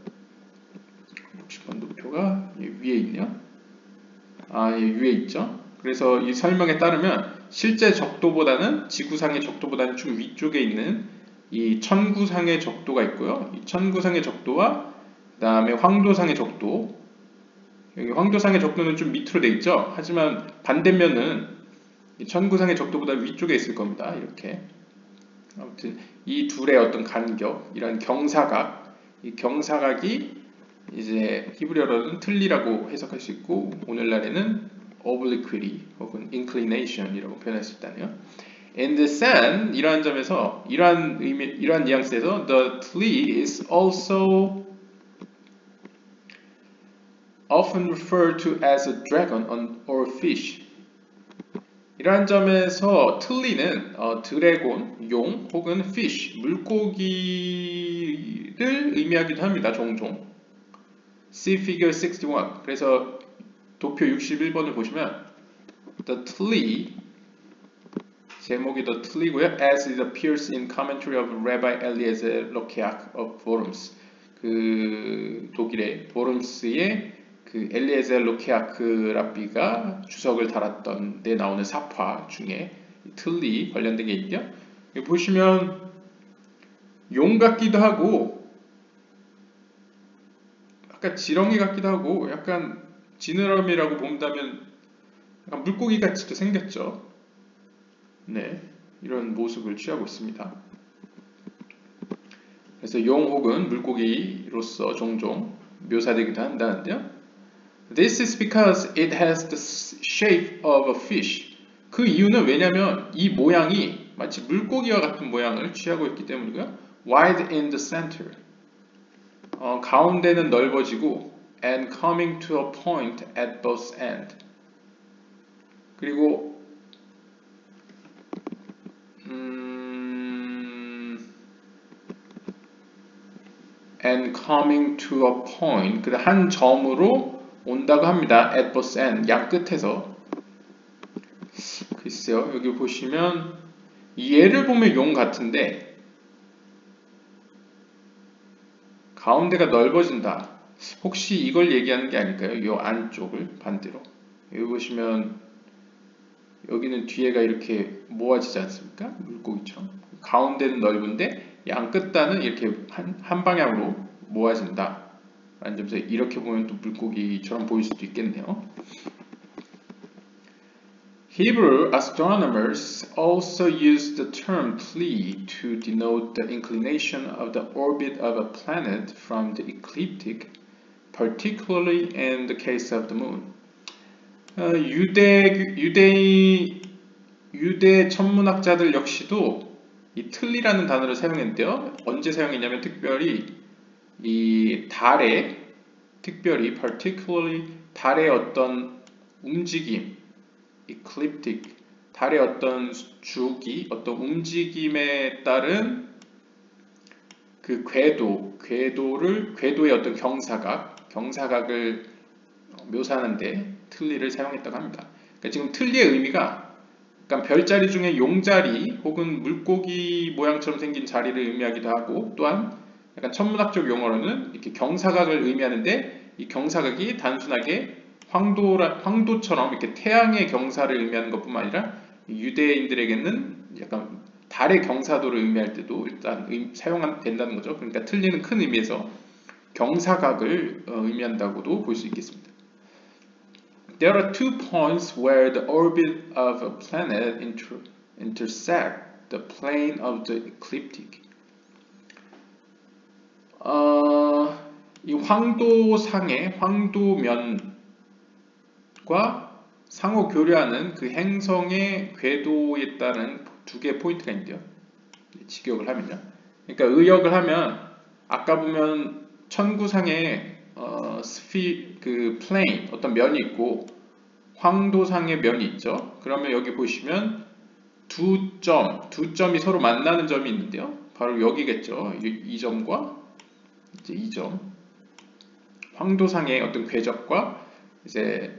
60번 도표가 위에 있네요. 위에 있죠. 그래서 이 설명에 따르면 실제 적도보다는 지구상의 적도보다는 좀 위쪽에 있는 이 천구상의 적도가 있고요. 이 천구상의 적도와 그 다음에 황도상의 적도. 여기 황도상의 적도는 좀 밑으로 돼 있죠. 하지만 반대면은 이 천구상의 적도보다 위쪽에 있을 겁니다. 이렇게. 아무튼 이 둘의 어떤 간격, 이런 경사각, 이 경사각이 이제 히브리어로는 틀니라고 해석할 수 있고 오늘날에는 obliquity 혹은 inclination이라고 표현할 수 있다네요. In the sun, 이러한 점에서 이러한 뉘앙스에서 the tli is also often referred to as a dragon or fish. 이러한 점에서 틀니는 드래곤, 용 혹은 fish, 물고기를 의미하기도 합니다. 종종. See figure 61. 그래서 도표 61번을 보시면 the tli 제목이 the tli고요. As it appears in commentary of Rabbi Eliezer Lokeach of Worms. 독일의 보름스의 엘리에zer 로케아크 랍비가 주석을 달았던 데 나오는 사파 중에 틀리 관련된 게 있죠. 여기 보시면 용 같기도 하고 약간 지렁이 같기도 하고 약간 지느러미라고 본다면 약간 물고기 같이도 생겼죠. 네, 이런 모습을 취하고 있습니다. 그래서 용 혹은 물고기로서 종종 묘사되기도 한다는데요. This is because it has the shape of a fish. 그 이유는 왜냐면 이 모양이 마치 물고기와 같은 모양을 취하고 있기 때문이고요. Wide in the center. 가운데는 넓어지고 and coming to a point at both ends. 그리고 and coming to a point. 한 점으로 온다고 합니다. at both ends. 양 끝에서. 글쎄요. 여기 보시면 얘를 보면 용 같은데 가운데가 넓어진다. 혹시 이걸 얘기하는 게 아닐까요? 이 안쪽을 반대로. 여기 보시면 여기는 뒤에가 이렇게 모아지지 않습니까? 물고기처럼. 가운데는 넓은데 양 끝단은 이렇게 한 방향으로 모아진다. 라는 점에서 이렇게 보면 또 물고기처럼 보일 수도 있겠네요. Hebrew astronomers also use the term tli to denote the inclination of the orbit of a planet from the ecliptic, particularly in the case of the moon. 유대 천문학자들 역시도 이 틀리라는 단어를 사용했는데요. 언제 사용했냐면 특별히 이 particularly 달의 어떤 움직임, ecliptic, 달의 어떤 주기, 어떤 움직임에 따른 그 궤도의 어떤 경사각을 묘사하는데 틀니를 사용했다고 합니다. 그러니까 지금 틀니의 의미가 약간 별자리 중에 용자리 혹은 물고기 모양처럼 생긴 자리를 의미하기도 하고, 또한 약간 천문학적 용어로는 이렇게 경사각을 의미하는데, 이 경사각이 단순하게 황도처럼 이렇게 태양의 경사를 의미하는 것뿐만 아니라 유대인들에게는 약간 달의 경사도를 의미할 때도 일단 사용된다는 거죠. 그러니까 틀니는 큰 의미에서 경사각을 의미한다고도 볼 수 있겠습니다. There are two points where the orbit of a planet intersect the plane of the ecliptic. 이 황도상의 황도면과 상호 교류하는 그 행성의 궤도에 따른 두 개의 포인트가 있는데요. 직역을 하면요. 그러니까 의역을 하면 아까 보면 천구상에 그 플레인 어떤 면이 있고 황도상의 면이 있죠. 그러면 여기 보시면 두 점이 서로 만나는 점이 있는데요. 바로 여기겠죠. 이 점과 이제 이 점. 황도상의 어떤 궤적과 이제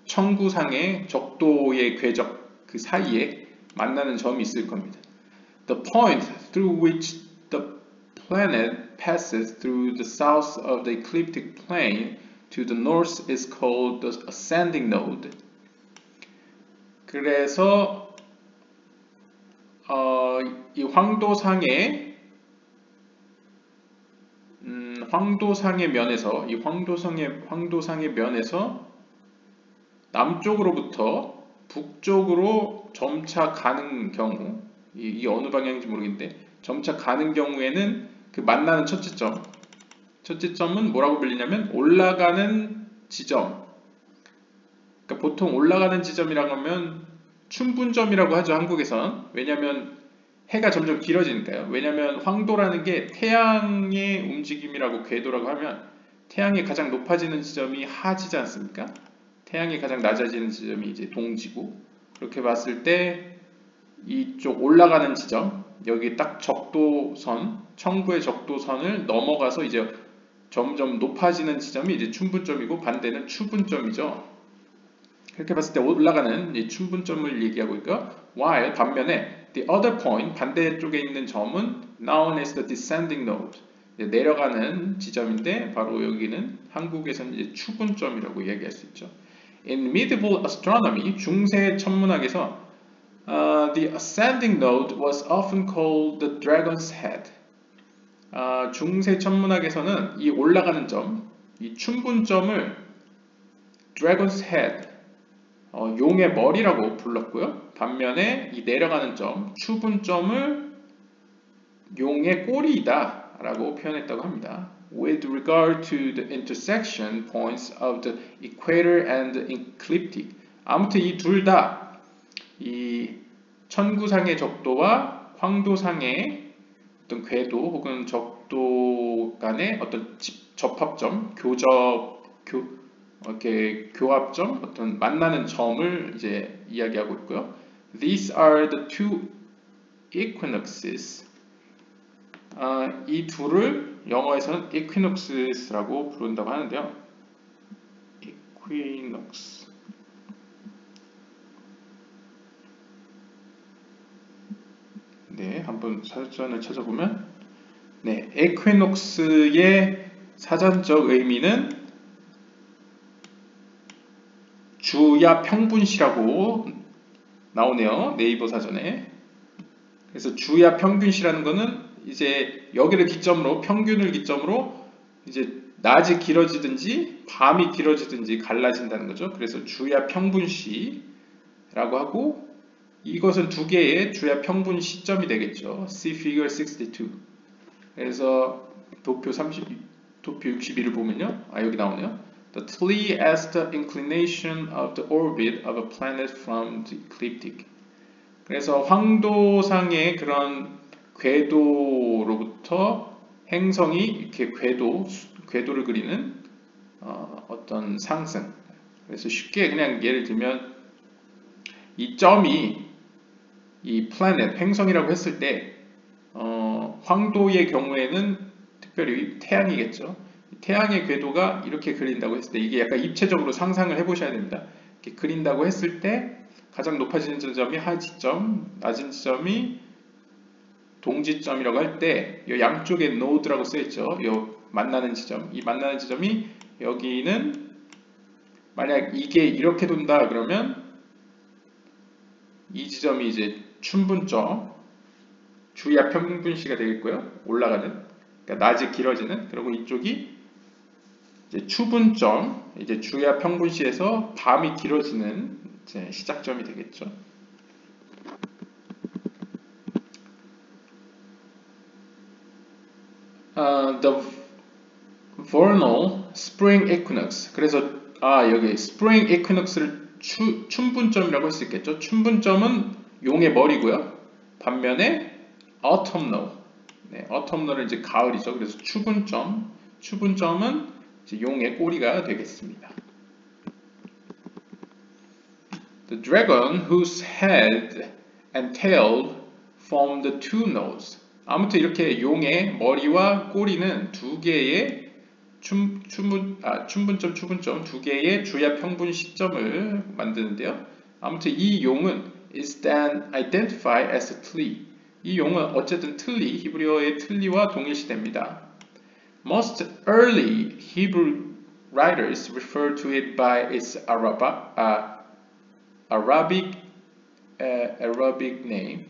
천구상의 적도의 궤적 그 사이에 만나는 점이 있을 겁니다. The point through which the planet passes through the south of the ecliptic plane to the north is called the ascending node. 그래서 이 황도상의 면에서 황도상의 면에서 남쪽으로부터 북쪽으로 점차 가는 경우, 이 어느 방향인지 모르겠는데 점차 가는 경우에는 그 만나는 첫째 점은 뭐라고 불리냐면 올라가는 지점. 그러니까 보통 올라가는 지점이라고 하면 춘분점이라고 하죠, 한국에선. 왜냐하면 해가 점점 길어지니까요. 왜냐하면 황도라는 게 태양의 움직임이라고 궤도라고 하면 태양이 가장 높아지는 지점이 하지지 않습니까? 태양이 가장 낮아지는 지점이 이제 동지고, 그렇게 봤을 때 이쪽 올라가는 지점, 여기 딱 적도선, 천구의 적도선을 넘어가서 이제 점점 높아지는 지점이 이제 춘분점이고 반대는 추분점이죠. 그렇게 봤을 때 올라가는 이 춘분점을 얘기하고 있고요. while 반면에 the other point, 반대쪽에 있는 점은 known as the descending node, 내려가는 지점인데 바로 여기는 한국에서는 이제 추분점이라고 이야기할 수 있죠. In medieval astronomy, 중세 천문학에서 the ascending node was often called the dragon's head. 중세 천문학에서는 이 올라가는 점, 이 춘분점을 dragon's head, 용의 머리라고 불렀고요. 반면에 이 내려가는 점, 추분점을 용의 꼬리이다 라고 표현했다고 합니다. With regard to the intersection points of the equator and the ecliptic. 아무튼 이 둘 다 이 천구상의 적도와 황도상의 어떤 궤도 혹은 적도 간의 어떤 접합점, 이렇게 교합점, 어떤 만나는 점을 이제 이야기하고 있고요. These are the two equinoxes. 이 둘을 영어에서는 equinoxes라고 부른다고 하는데요. equinox. 네, 한번 사전을 찾아보면, 네, equinox의 사전적 의미는 주야 평분시라고 나오네요. 네이버 사전에. 그래서 주야 평균시라는 거는 이제 여기를 기점으로, 평균을 기점으로 이제 낮이 길어지든지 밤이 길어지든지 갈라진다는 거죠. 그래서 주야 평분시라고 하고, 이것은 두 개의 주야 평분 시점이 되겠죠. See figure 62. 그래서 도표 62를 보면요. 여기 나오네요. The Tli as the inclination of the orbit of a planet from the ecliptic. 그래서 황도상의 그런 궤도로부터 행성이 이렇게 궤도를 그리는 어떤 상승. 그래서 쉽게 그냥 예를 들면 이 점이 이 플래닛, 행성이라고 했을 때 황도의 경우에는 특별히 태양이겠죠. 태양의 궤도가 이렇게 그린다고 했을 때 이게 약간 입체적으로 상상을 해보셔야 됩니다. 이렇게 그린다고 했을 때 가장 높아지는 지점이 하지점, 낮은 지점이 동지점이라고 할 때 이 양쪽에 노드라고 써있죠. 이 만나는 지점, 이 만나는 지점이 여기는 만약 이게 이렇게 돈다 그러면 이 지점이 이제 춘분점, 주야 평균시가 되겠고요. 올라가는, 그러니까 낮이 길어지는. 그리고 이쪽이 이제 추분점, 이제 주야 평균시에서 밤이 길어지는 이제 시작점이 되겠죠. The vernal spring equinox. 그래서 여기 spring equinox를 춘분점이라고 할 수 있겠죠. 춘분점은 용의 머리고요. 반면에 autumnal, autumnal은 이제 가을이죠. 그래서 추분점은 이제 용의 꼬리가 되겠습니다. The dragon whose head and tail form the two nodes. 아무튼 이렇게 용의 머리와 꼬리는 두 개의 춘분점, 추분점 두 개의 주야 평분 시점을 만드는데요. 아무튼 이 용은 is then identified as a tli. 이 용은 어쨌든 틀리, 히브리어의 틀리와 동일시됩니다. Most early Hebrew writers refer to it by its Arabic name,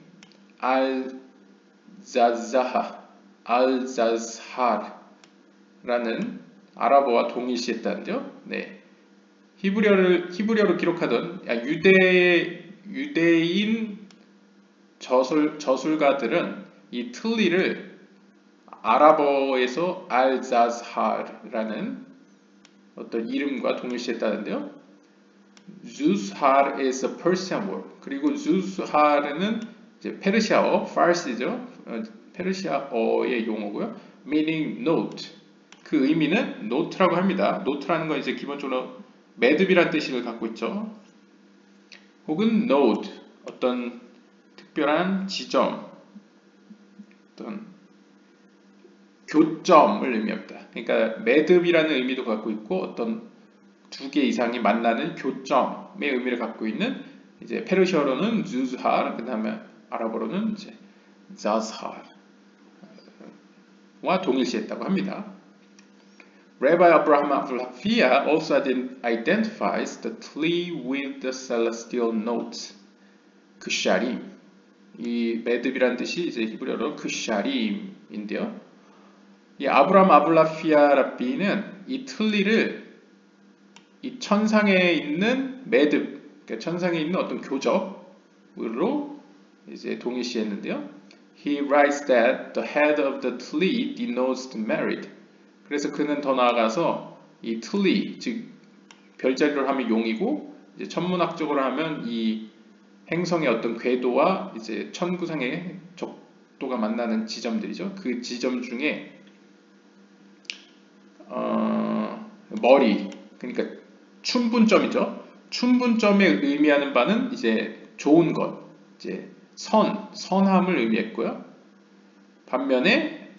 al-Zazhar라는 아랍어와 동일시했다는데요. 네, 히브리어로 기록하던 유대인 저술가들은 이 틀리를 아랍어에서 al-Zazhar라는 어떤 이름과 동일시했다는데요. Zuzhar is a Persian word. 그리고 Zuzhar은 이제 페르시아어, 파르시죠. 페르시아어의 용어고요. Meaning note. 그 의미는 note라고 합니다. note라는 건 이제 기본적으로 매듭이란 뜻을 갖고 있죠. 혹은 node, 어떤 특별한 지점, 어떤 교점을 의미합니다. 그러니까 매듭이라는 의미도 갖고 있고 어떤 두 개 이상이 만나는 교점의 의미를 갖고 있는 이제 페르시아어로는 Zuzhar, 그 다음에 아랍어로는 이제 Zazhar와 동일시했다고 합니다. Rabbi Abraham Abulafia also identifies the tli with the celestial notes, ksharim. 이 매듭이란 뜻이 이제 히브리어로 ksharim인데요. 이 아브라함 아블라피아 랍비는 이 틀리를 이 천상에 있는 매듭, 그러니까 천상에 있는 어떤 교접으로 이제 동일시했는데요. He writes that the head of the tli denotes the merit. 그래서 그는 더 나아가서 이 tli, 즉 별자리로 하면 용이고, 이제 천문학적으로 하면 이 행성의 어떤 궤도와 이제 천구상의 적도가 만나는 지점들이죠. 그 지점 중에 머리, 그러니까 춘분점이죠. 춘분점에 의미하는 바는 이제 좋은 것, 이제 선함을 의미했고요. 반면에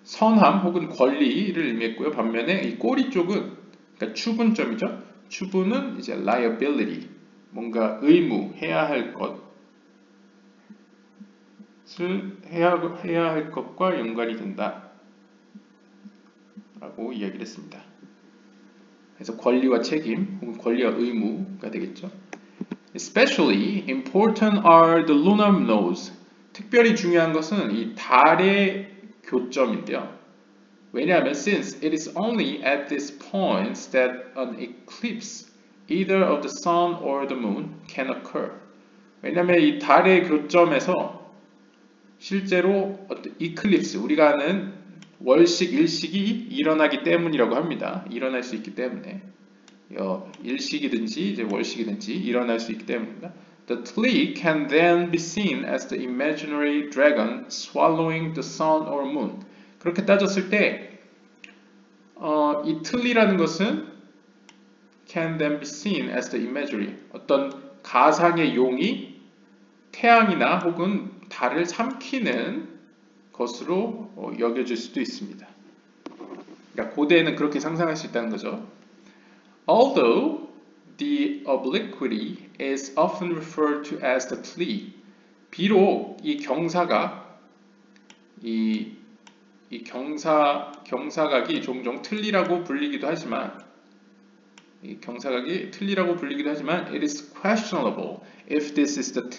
선함 혹은 권리를 의미했고요. 반면에 이 꼬리 쪽은, 그러니까 추분점이죠. 추분은 이제 liability, 뭔가 의무, 해야 할 것을 해야 할 것과 연관이 된다 라고 이야기를 했습니다. 그래서 권리와 책임 혹은 권리와 의무가 되겠죠. Especially important are the lunar nodes. 특별히 중요한 것은 이 달의 교점인데요. 왜냐하면 since it is only at these points that an eclipse either of the sun or the moon can occur. 왜냐하면 이 달의 교점에서 실제로 어떤 이클립스, 우리가 아는 월식, 일식이 일어나기 때문이라고 합니다. 일어날 수 있기 때문에 일식이든지 이제 월식이든지 일어날 수 있기 때문입니다. The tli can then be seen as the imaginary dragon swallowing the sun or moon. 그렇게 따졌을 때 이 틀리라는 것은 can then be seen as the imagery. 어떤 가상의 용이 태양이나 혹은 달을 삼키는 것으로 여겨질 수도 있습니다. 그러니까 고대에는 그렇게 상상할 수 있다는 거죠. Although the obliquity is often referred to as the tlee. 비록 이 경사각, 이 경사각이 종종 틀리라고 불리기도 하지만 it is questionable if this is the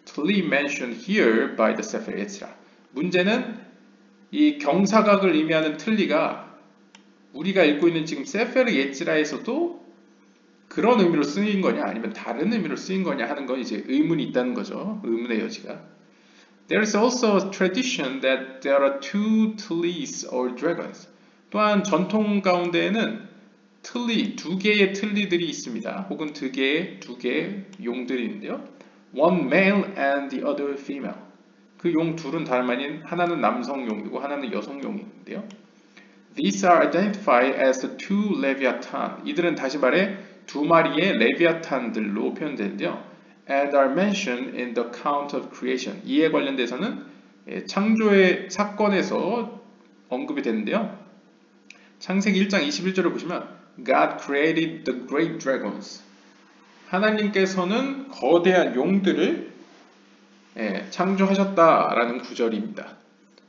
tlee mentioned here by the Sefer Yetzirah. 문제는 이 경사각을 의미하는 틀리가 우리가 읽고 있는 지금 세페르 예츠라에서도 그런 의미로 쓰인 거냐 아니면 다른 의미로 쓰인 거냐 하는 건 이제 의문이 있다는 거죠. 의문의 여지가. There is also a tradition that there are two tlees or dragons. 또한 전통 가운데에는 두 개의 틀리들이 있습니다. 혹은 두 개의 용들이 있는데요. One male and the other female. 그 용 둘은 다름 아닌 하나는 남성용이고 하나는 여성용인데요. These are identified as the two Leviathan. 이들은 다시 말해 두 마리의 레비아탄들로 표현되는데요. And are mentioned in the account of creation. 이에 관련돼서는 창조의 사건에서 언급이 되는데요. 창세기 1장 21절을 보시면 God created the great dragons. 하나님께서는 거대한 용들을 창조하셨다라는 구절입니다.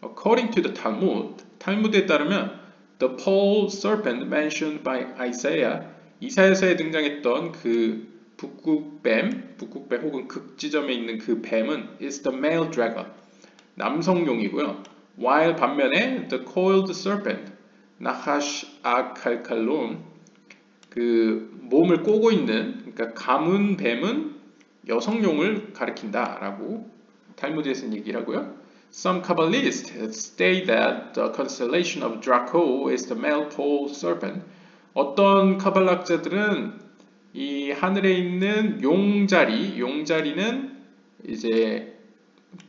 According to the Talmud, 탈무드에 따르면 the pole serpent mentioned by Isaiah, 이사야서에 등장했던 그 북극뱀 혹은 극지점에 있는 그 뱀은 is the male dragon, 남성용이고요. While 반면에 the coiled serpent, 나하sh 아칼칼론, 그 몸을 꼬고 있는 그러니까 감은 뱀은 여성용을 가리킨다라고 탈무드에서는 얘기를 하고요. Some Kabbalists state that the constellation of Draco is the male pole serpent. 어떤 카발락자들은 이 하늘에 있는 용자리는 이제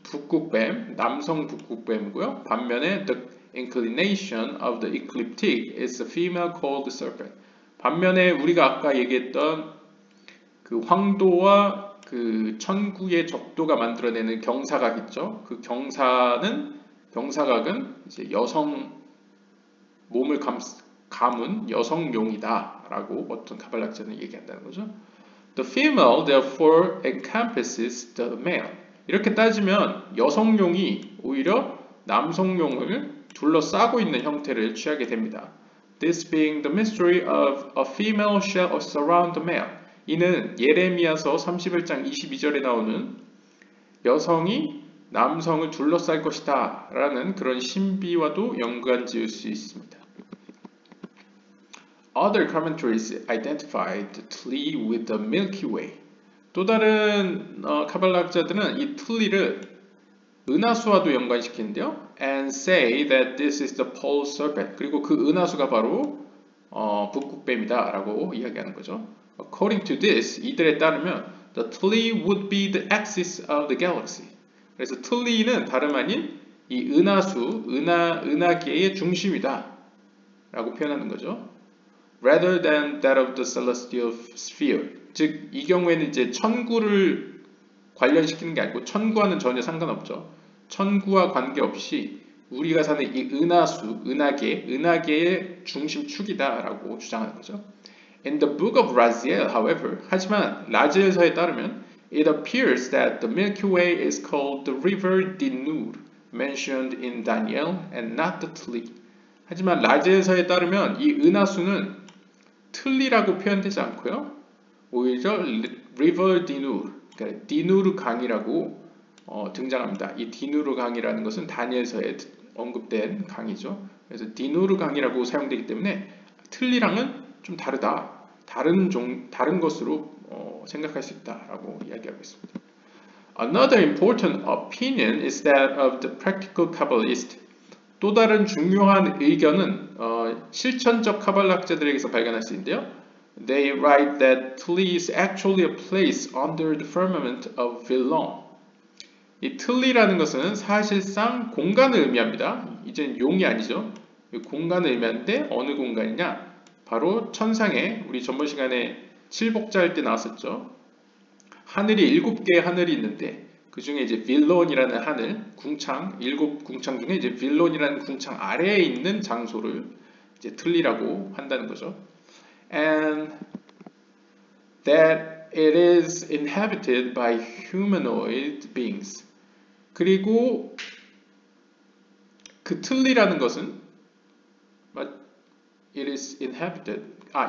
북극뱀, 남성 북극뱀이고요. 반면에 the inclination of the ecliptic is a female called serpent. 반면에 우리가 아까 얘기했던 그 황도와 그 천구의 적도가 만들어내는 경사각 있죠. 그 경사각은 이제 몸을 감은 여성용이다라고 어떤 카발락자는 얘기한다는 거죠. The female therefore encompasses the male. 이렇게 따지면 여성용이 오히려 남성용을 둘러싸고 있는 형태를 취하게 됩니다. This being the mystery of a female shall surround the male. 이는 예레미야서 31장 22절에 나오는 여성이 남성을 둘러쌀 것이다 라는 그런 신비와도 연관 지을 수 있습니다. Other commentaries identified the tlee with the Milky Way. 또 다른 카발락자들은 이 틀리를 은하수와도 연관시키는데요. And say that this is the pole serpent. 그리고 그 은하수가 바로 북극뱀이다 라고 이야기하는 거죠. According to this, 이들에 따르면 the tlee would be the axis of the galaxy. 그래서 틀리는 다름 아닌 이 은하계의 중심이다 라고 표현하는 거죠. Rather than that of the celestial sphere. 즉, 이 경우에는 이제 천구를 관련시키는 게 아니고 천구와는 전혀 상관없죠. 천구와 관계없이 우리가 사는 이 은하계의 중심축이다라고 주장하는 거죠. In the book of Raziel, however, 하지만 라지엘서에 따르면 it appears that the Milky Way is called the river Dinur, mentioned in Daniel, and not the tlee. 하지만 라지엘서에 따르면 이 은하수는 틀리라고 표현되지 않고요. 오히려 river Dinur, 그러니까 디누르 강이라고 등장합니다. 이 디누르 강이라는 것은 다니엘서에 언급된 강이죠. 그래서 디누르 강이라고 사용되기 때문에 틀리랑은 좀 다르다. 다른 것으로 생각할 수 있다라고 이야기하고 있습니다. Another important opinion is that of the practical Kabbalist. 또 다른 중요한 의견은 실천적 카발락자들에게서 발견할 수 있는데요. They write that tlee is actually a place under the firmament of Villon. 이 틀리라는 것은 사실상 공간을 의미합니다. 이제는 용이 아니죠. 공간을 의미하는데 어느 공간이냐? 바로 천상에 우리 전번 시간에 칠복자일 때 나왔었죠. 하늘이 7개의 하늘이 있는데 그 중에 이제 빌론이라는 하늘, 궁창, 7궁창 중에 이제 빌론이라는 궁창 아래에 있는 장소를 이제 틀리라고 한다는 거죠. And that it is inhabited by humanoid beings. 그리고 그 틀리라는 것은 it is inhabited.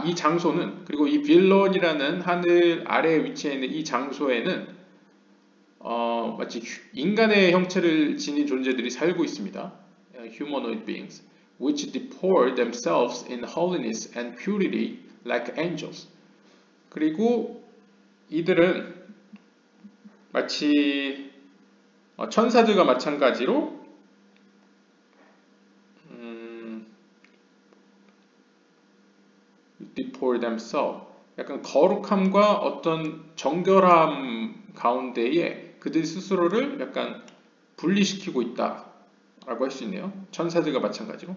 이 장소는 그리고 이 빌론이라는 하늘 아래에 위치해 있는 이 장소에는 마치 인간의 형체를 지닌 존재들이 살고 있습니다. Humanoid beings, which deport themselves in holiness and purity like angels. 그리고 이들은 마치 천사들과 마찬가지로 deport themselves, 약간 거룩함과 어떤 정결함 가운데에 그들 스스로를 약간 분리시키고 있다라고 할 수 있네요. 천사들과 마찬가지로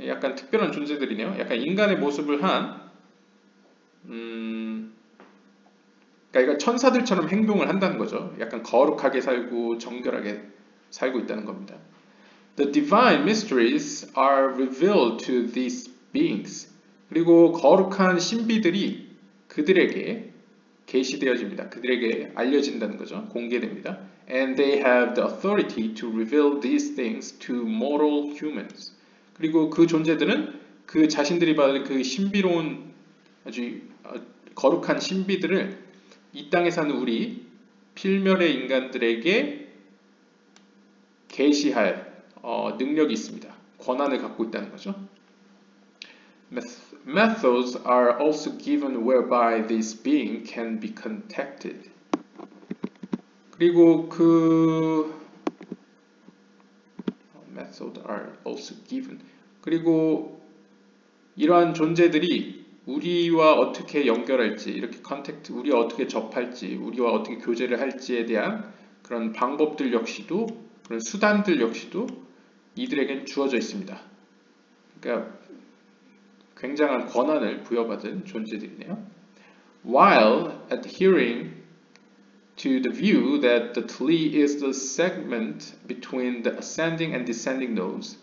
약간 특별한 존재들이네요. 약간 인간의 모습을 한 그러니까 천사들처럼 행동을 한다는 거죠. 약간 거룩하게 살고 정결하게 살고 있다는 겁니다. The divine mysteries are revealed to these beings. 그리고 거룩한 신비들이 그들에게 계시되어집니다. 그들에게 알려진다는 거죠. 공개됩니다. And they have the authority to reveal these things to mortal humans. 그리고 그 존재들은 그 자신들이 받은 그 신비로운 아주 거룩한 신비들을 이 땅에 사는 우리 필멸의 인간들에게 계시할 능력이 있습니다. 권한을 갖고 있다는 거죠. Methods are also given whereby this being can be contacted. 그리고 methods are also given. 그리고 이러한 존재들이 우리와 어떻게 연결할지, 이렇게 컨택트, 우리와 어떻게 접할지, 우리와 어떻게 교제를 할지에 대한 그런 방법들 역시도, 그런 수단들 역시도 이들에겐 주어져 있습니다. 그러니까 굉장한 권한을 부여받은 존재들이네요. While adhering to the view that the Tli is the segment between the ascending and descending nodes.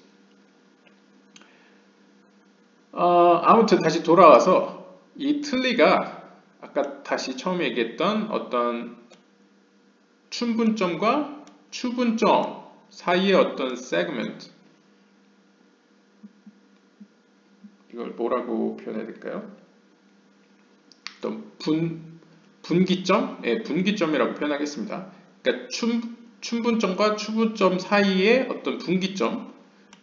아무튼 다시 돌아와서 이 틀리가 아까 다시 처음에 얘기했던 어떤 춘분점과 추분점 사이의 어떤 세그먼트, 이걸 뭐라고 표현해야 될까요? 어떤 분기점? 네, 분기점이라고 표현하겠습니다. 그러니까 춘분점과 추분점 사이의 어떤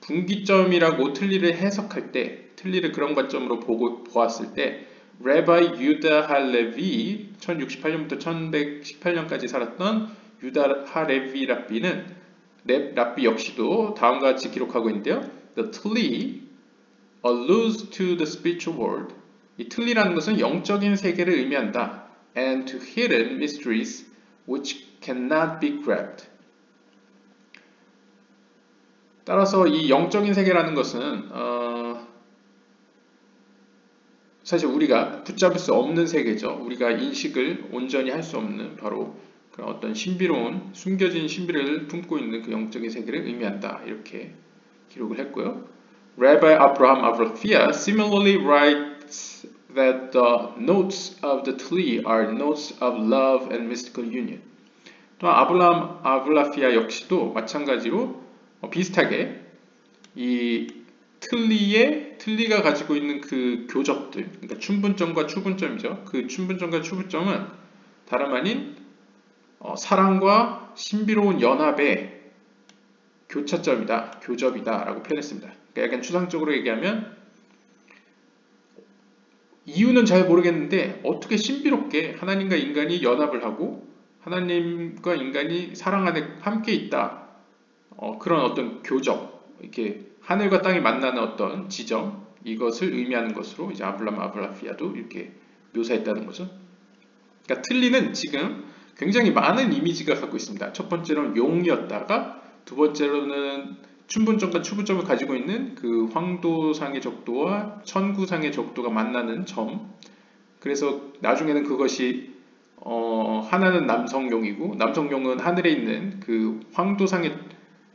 분기점이라고 틀리를 해석할 때, 틀리를 그런 관점으로 보았을 때, 레바이 유다 할레비 1068년부터 1118년까지 살았던 유다 할레비 랍비 역시도 다음과 같이 기록하고 있는데요. The Tli alludes to the spiritual world. 이 틀리라는 것은 영적인 세계를 의미한다. And to hidden mysteries which cannot be grabbed. 따라서 이 영적인 세계라는 것은 사실 우리가 붙잡을 수 없는 세계죠. 우리가 인식을 온전히 할 수 없는 바로 그런 어떤 신비로운 숨겨진 신비를 품고 있는 그 영적인 세계를 의미한다. 이렇게 기록을 했고요. Rabbi Abraham Avrafia similarly writes that the notes of the Tli are notes of love and mystical union. 또 아브라함 아블라피아 역시도 마찬가지로 비슷하게 이 틀리가 가지고 있는 그 교접들, 그러니까 춘분점과 추분점이죠. 그 춘분점과 추분점은 다름 아닌 사랑과 신비로운 연합의 교차점이다, 교접이다 라고 표현했습니다. 그러니까 약간 추상적으로 얘기하면 이유는 잘 모르겠는데 어떻게 신비롭게 하나님과 인간이 연합을 하고 하나님과 인간이 사랑 안에 함께 있다. 그런 어떤 교접, 이렇게 하늘과 땅이 만나는 어떤 지점, 이것을 의미하는 것으로 이제 아블람 아블라피아도 이렇게 묘사했다는 거죠. 그러니까 틀리는 지금 굉장히 많은 이미지가 갖고 있습니다. 첫 번째로는 용이었다가 두 번째로는 춘분점과 추분점을 가지고 있는 그 황도상의 적도와 천구상의 적도가 만나는 점. 그래서 나중에는 그것이 하나는 남성용이고 남성용은 하늘에 있는 그 황도상의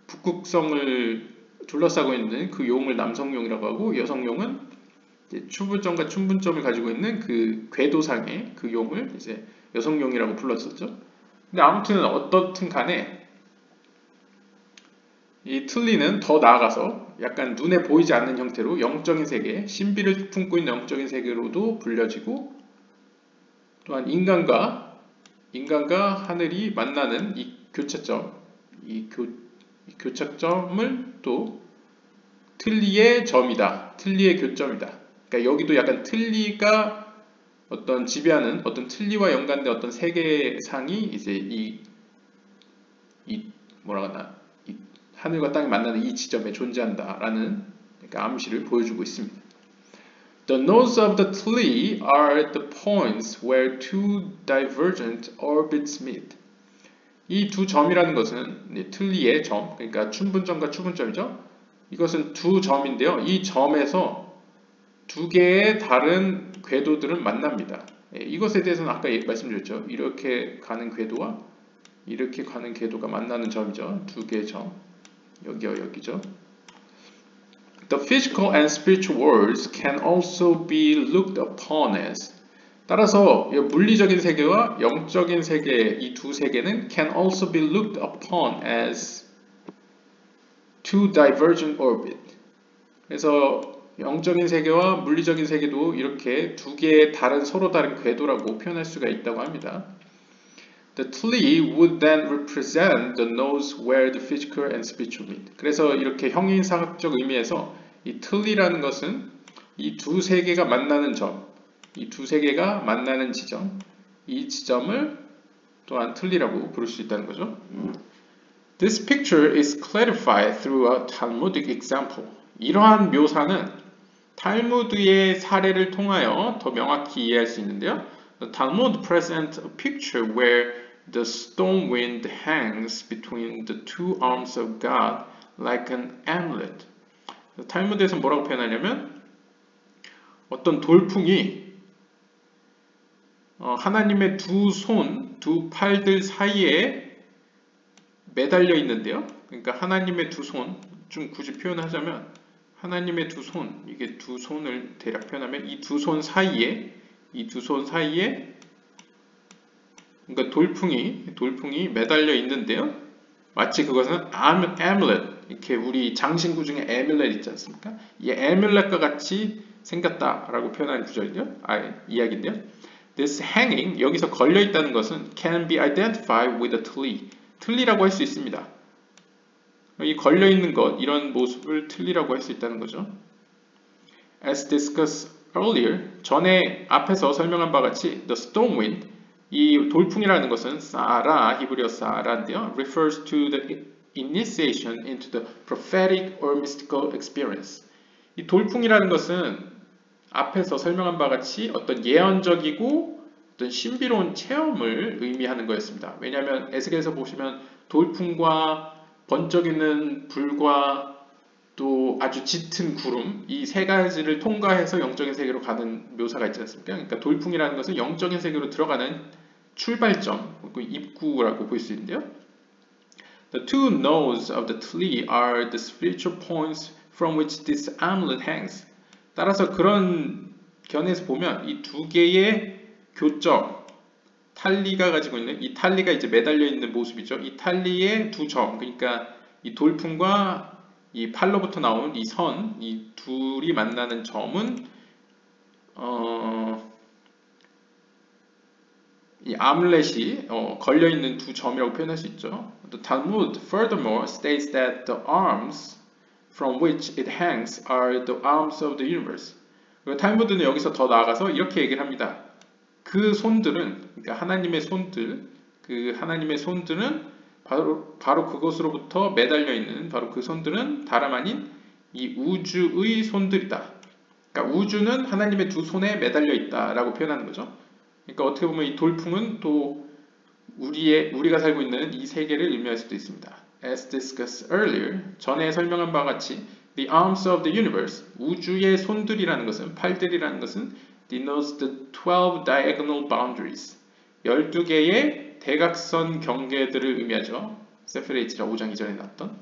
북극성을 둘러싸고 있는 그 용을 남성용이라고 하고 여성용은 이제 추분점과 춘분점을 가지고 있는 그 궤도상의 그 용을 이제 여성용이라고 불렀었죠. 근데 아무튼 어떻든 간에 이 틀니는 더 나아가서 약간 눈에 보이지 않는 형태로 영적인 세계, 신비를 품고 있는 영적인 세계로도 불려지고 또한 인간과 하늘이 만나는 이 교차점, 이 교차점을 또 틀니의 점이다, 틀니의 교점이다. 그러니까 여기도 약간 틀니가 어떤 지배하는 어떤 틀니와 연관된 어떤 세계상이 이제 이 뭐라 하나 이 하늘과 땅이 만나는 이 지점에 존재한다라는 그러니까 암시를 보여주고 있습니다. The nodes of the tree are the points where two divergent orbits meet. 이 두 점이라는 것은 틀니의 점, 그러니까 춘분점과 추분점이죠. 이것은 두 점인데요. 이 점에서 두 개의 다른 궤도들은 만납니다. 이것에 대해서는 아까 말씀드렸죠. 이렇게 가는 궤도와 이렇게 가는 궤도가 만나는 점이죠. 두 개의 점. 여기죠. The physical and spiritual worlds can also be looked upon as. 따라서 물리적인 세계와 영적인 세계 이 두 세계는 can also be looked upon as two divergent orbit. 그래서 영적인 세계와 물리적인 세계도 이렇게 두 개의 다른 서로 다른 궤도라고 표현할 수가 있다고 합니다. The tree would then represent the nodes where the physical and spiritual meet. 그래서 이렇게 형인사학적 의미에서 이 tree라는 것은 이 두 세계가 만나는 점, 이 두 세계가 만나는 지점, 이 지점을 또한 tree라고 부를 수 있다는 거죠. This picture is clarified through a Talmudic example. 이러한 묘사는 탈무드의 사례를 통하여 더 명확히 이해할 수 있는데요. The Talmud presents a picture where the storm wind hangs between the two arms of God like an amulet. 탈무드에서 뭐라고 표현하냐면 어떤 돌풍이 하나님의 두 손, 두 팔들 사이에 매달려 있는데요. 그러니까 하나님의 두 손, 좀 굳이 표현하자면 하나님의 두 손, 이게 두 손을 대략 표현하면 이 두 손 사이에 그러니까 돌풍이 매달려 있는데요. 마치 그것은 amulet, 이렇게 우리 장신구 중에 amulet 있지 않습니까? 이 amulet과 같이 생겼다라고 표현하는 구절이요. 이야기인데요. This hanging, 여기서 걸려 있다는 것은 can be identified with a tree. 틀니라고 할 수 있습니다. 이 걸려 있는 것, 이런 모습을 틀니라고 할 수 있다는 거죠. As discussed earlier, 전에 앞에서 설명한 바와 같이 the storm wind, 이 돌풍이라는 것은 사라, 히브리어 사라인데요. refers to the initiation into the prophetic or mystical experience. 이 돌풍이라는 것은 앞에서 설명한 바와 같이 어떤 예언적이고 어떤 신비로운 체험을 의미하는 거였습니다. 왜냐하면 에스겔에서 보시면 돌풍과 번쩍이는 불과 또 아주 짙은 구름, 이 세 가지를 통과해서 영적인 세계로 가는 묘사가 있지 않습니까? 그러니까 돌풍이라는 것은 영적인 세계로 들어가는 출발점, 입구라고 볼 수 있는데요. The two nodes of the tree are the spiritual points from which this amulet hangs. 따라서 그런 견해에서 보면 이 두 개의 교점, 탈리가 가지고 있는 이 탈리가 이제 매달려 있는 모습이죠. 이 탈리의 두 점, 그러니까 이 돌풍과 이 팔로부터 나온 이 선, 이 둘이 만나는 점은 이 아물렛이 걸려 있는 두 점이라고 표현할 수 있죠. The Talmud furthermore states that the arms from which it hangs are the arms of the universe. 그리고 탈무드는 여기서 더 나아가서 이렇게 얘기를 합니다. 그 손들은, 그러니까 하나님의 손들, 그 하나님의 손들은 바로 그것으로부터 매달려 있는 바로 그 손들은 다름 아닌 이 우주의 손들이다. 그러니까 우주는 하나님의 두 손에 매달려 있다라고 표현하는 거죠. 그러니까 어떻게 보면 이 돌풍은 또 우리가 살고 있는 이 세계를 의미할 수도 있습니다. as discussed earlier, 전에 설명한 바와 같이 the arms of the universe, 우주의 손들이라는 것은, 팔들이라는 것은 denotes the 12 diagonal boundaries, 12개의 대각선 경계들을 의미하죠. 세퍼레이트라 5장 이전에 나왔던.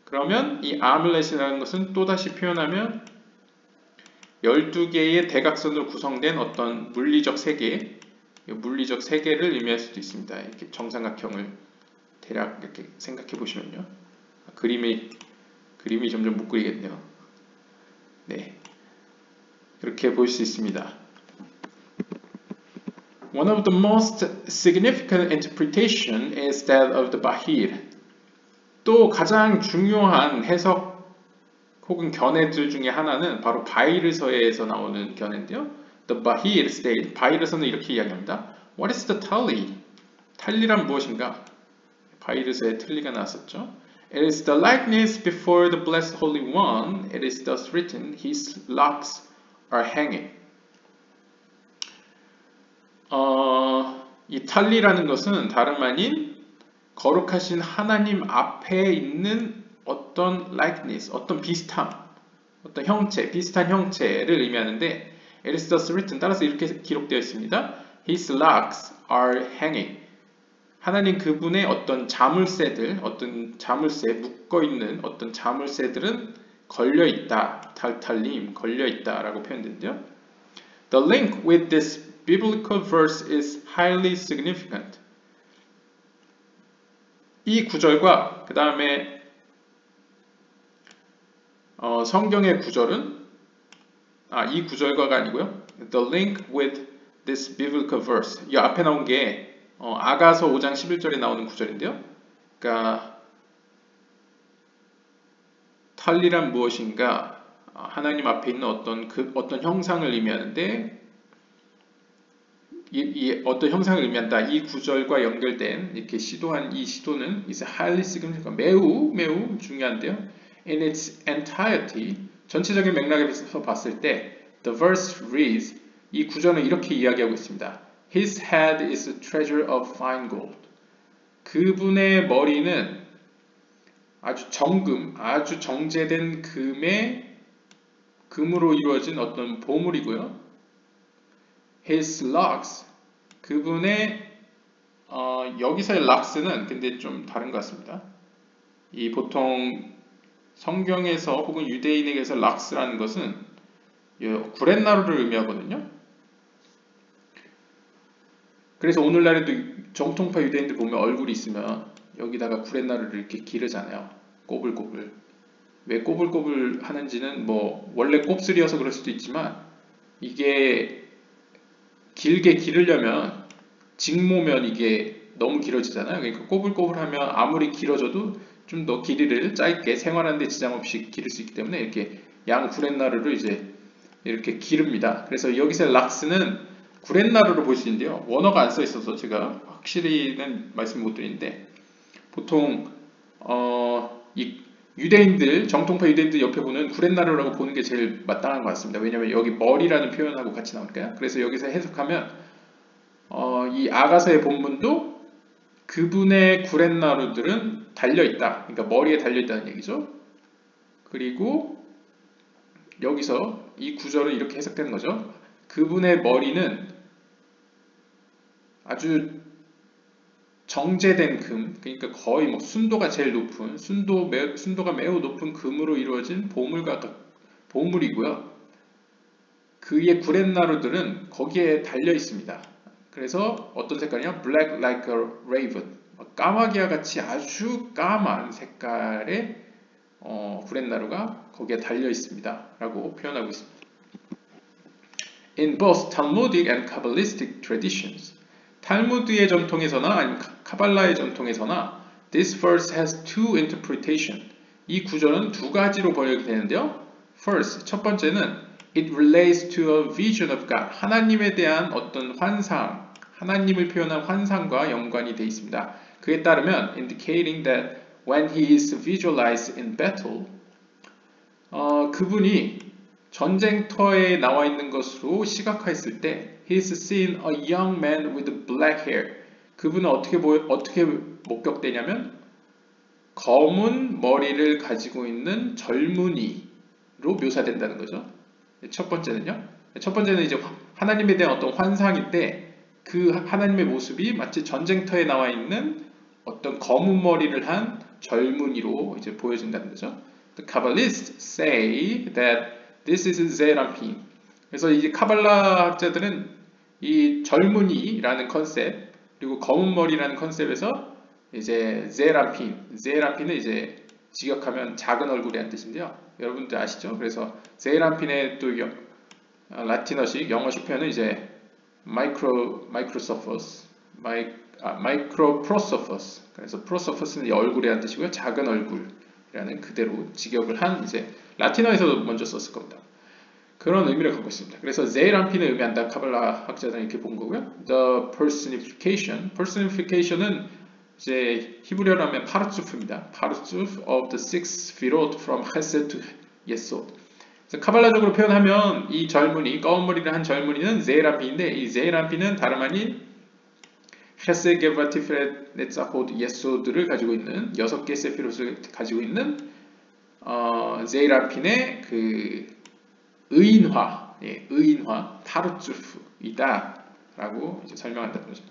그러면 이 아뮬렛이라는 것은 또다시 표현하면 12개의 대각선으로 구성된 어떤 물리적 세계, 물리적 세계를 의미할 수도 있습니다. 이렇게 정삼각형을 대략 이렇게 생각해 보시면요. 그림이 점점 못 그리겠네요. 네. 이렇게 볼 수 있습니다. One of the most significant interpretation is that of the Bahir. 또 가장 중요한 해석 혹은 견해들 중에 하나는 바로 바히르서에서 나오는 견해인데요. The Bahir state, 바히르서는 이렇게 이야기합니다. What is the Tali? 탈리란 무엇인가? 바히르서에 틀리가 나왔었죠. It is the likeness before the blessed Holy One. It is thus written, His locks are hanging. 이 탈리라는 것은 다름 아닌 거룩하신 하나님 앞에 있는 어떤 likeness, 어떤 비슷함, 어떤 형체, 비슷한 형체를 의미하는데 It is thus written, 따라서 이렇게 기록되어 있습니다. His locks are hanging. 하나님 그분의 어떤 자물쇠들, 어떤 자물쇠, 묶어있는 어떤 자물쇠들은 걸려있다, 탈탈림, 걸려있다 라고 표현되는데요. The link with this biblical verse is highly significant. 이 구절과 그 다음에 성경의 구절은 이 구절과가 아니고요. The link with this biblical verse. 이 앞에 나온 게 아가서 5장 11절에 나오는 구절인데요. 그러니까 탈리란 무엇인가? 하나님 앞에 있는 어떤 형상을 의미하는데 어떤 형상을 의미한다. 이 구절과 연결된 이렇게 시도한 이 시도는 is highly significant. 매우 중요한데요. In its entirety, 전체적인 맥락에서 봤을 때 the verse reads, 이 구절은 이렇게 이야기하고 있습니다. His head is a treasure of fine gold. 그분의 머리는 아주 정금, 아주 정제된 금으로 이루어진 어떤 보물이고요. His locks, 그분의 여기서의 locks는 근데 좀 다른 것 같습니다. 이 보통 성경에서 혹은 유대인에게서 locks라는 것은 구렛나루를 의미하거든요. 그래서 오늘날에도 정통파 유대인들 보면 얼굴이 있으면 여기다가 구렛나루를 이렇게 기르잖아요. 꼬불꼬불. 왜 꼬불꼬불 하는지는 뭐 원래 곱슬이어서 그럴 수도 있지만 이게 길게 기르려면 직모면 이게 너무 길어지잖아요. 그러니까 꼬불꼬불하면 아무리 길어져도 좀 더 길이를 짧게 생활하는 데 지장 없이 기를 수 있기 때문에 이렇게 양 구렛나루를 이제 이렇게 기릅니다. 그래서 여기서 락스는 구렛나루로 볼 수 있는데요. 원어가 안 써 있어서 제가 확실히는 말씀 못 드리는데 보통 이 유대인들, 정통파 유대인들 옆에 보는 구렛나루라고 보는 게 제일 마땅한 것 같습니다. 왜냐하면 여기 머리라는 표현하고 같이 나오니까요. 그래서 여기서 해석하면 이 아가서의 본문도 그분의 구렛나루들은 달려있다. 그러니까 머리에 달려있다는 얘기죠. 그리고 여기서 이 구절은 이렇게 해석되는 거죠. 그분의 머리는 아주 정제된 금, 그러니까 거의 뭐 순도가 제일 높은, 순도가 매우 높은 금으로 이루어진 보물이고요. 그의 구렛나루들은 거기에 달려 있습니다. 그래서 어떤 색깔이냐? Black like a raven. 까마귀와 같이 아주 까만 색깔의 구렛나루가 거기에 달려 있습니다. 라고 표현하고 있습니다. In both Talmudic and Kabbalistic traditions, 탈무드의 전통에서나 아니면 카발라의 전통에서나 this verse has two interpretations. 이 구절은 두 가지로 번역이 되는데요. First, 첫 번째는 it relates to a vision of God. 하나님에 대한 어떤 환상, 하나님을 표현한 환상과 연관이 되어 있습니다. 그에 따르면 indicating that when he is visualized in battle, 그분이 전쟁터에 나와 있는 것으로 시각화했을 때 he is seen a young man with black hair. 그분은 어떻게 목격되냐면 검은 머리를 가지고 있는 젊은이로 묘사된다는 거죠. 첫 번째는요. 첫 번째는 이제 하나님에 대한 어떤 환상인데 그 하나님의 모습이 마치 전쟁터에 나와 있는 어떤 검은 머리를 한 젊은이로 이제 보여진다는 거죠. The Kabbalists say that this is Zerampin. 그래서 이제 카발라 학자들은 이 젊은이라는 컨셉 그리고 검은 머리라는 컨셉에서 이제 제라핀은 이제 직역하면 작은 얼굴이라는 뜻인데요. 여러분들 아시죠? 그래서 제라핀의 또 라틴어식 영어식 표현은 이제 마이크로프로소퍼스. 그래서 프로소퍼스는 얼굴이라는 뜻이고요. 작은 얼굴이라는 그대로 직역을 한 이제 라틴어에서도 먼저 썼을 겁니다. 그런 의미를 갖고 있습니다. 그래서 제이람핀을 의미한다. 카발라 학자들은 이렇게 본 거고요. The personification은 이제 히브리어로 하면 파르츠프입니다. 파르츠프 of the six firot from Chesed to Yesod. 카발라적으로 표현하면 이 젊은이, 검은 머리를 한 젊은이는 제이람핀인데 이 제이람핀은 다름 아닌 Chesed, Gevurah, Tiferet, Netzachot, Yesod를 가지고 있는 6개 세피롯을 가지고 있는 제이람핀의 그 의인화, 파르츠프이다 라고 이제 설명한다는 거죠.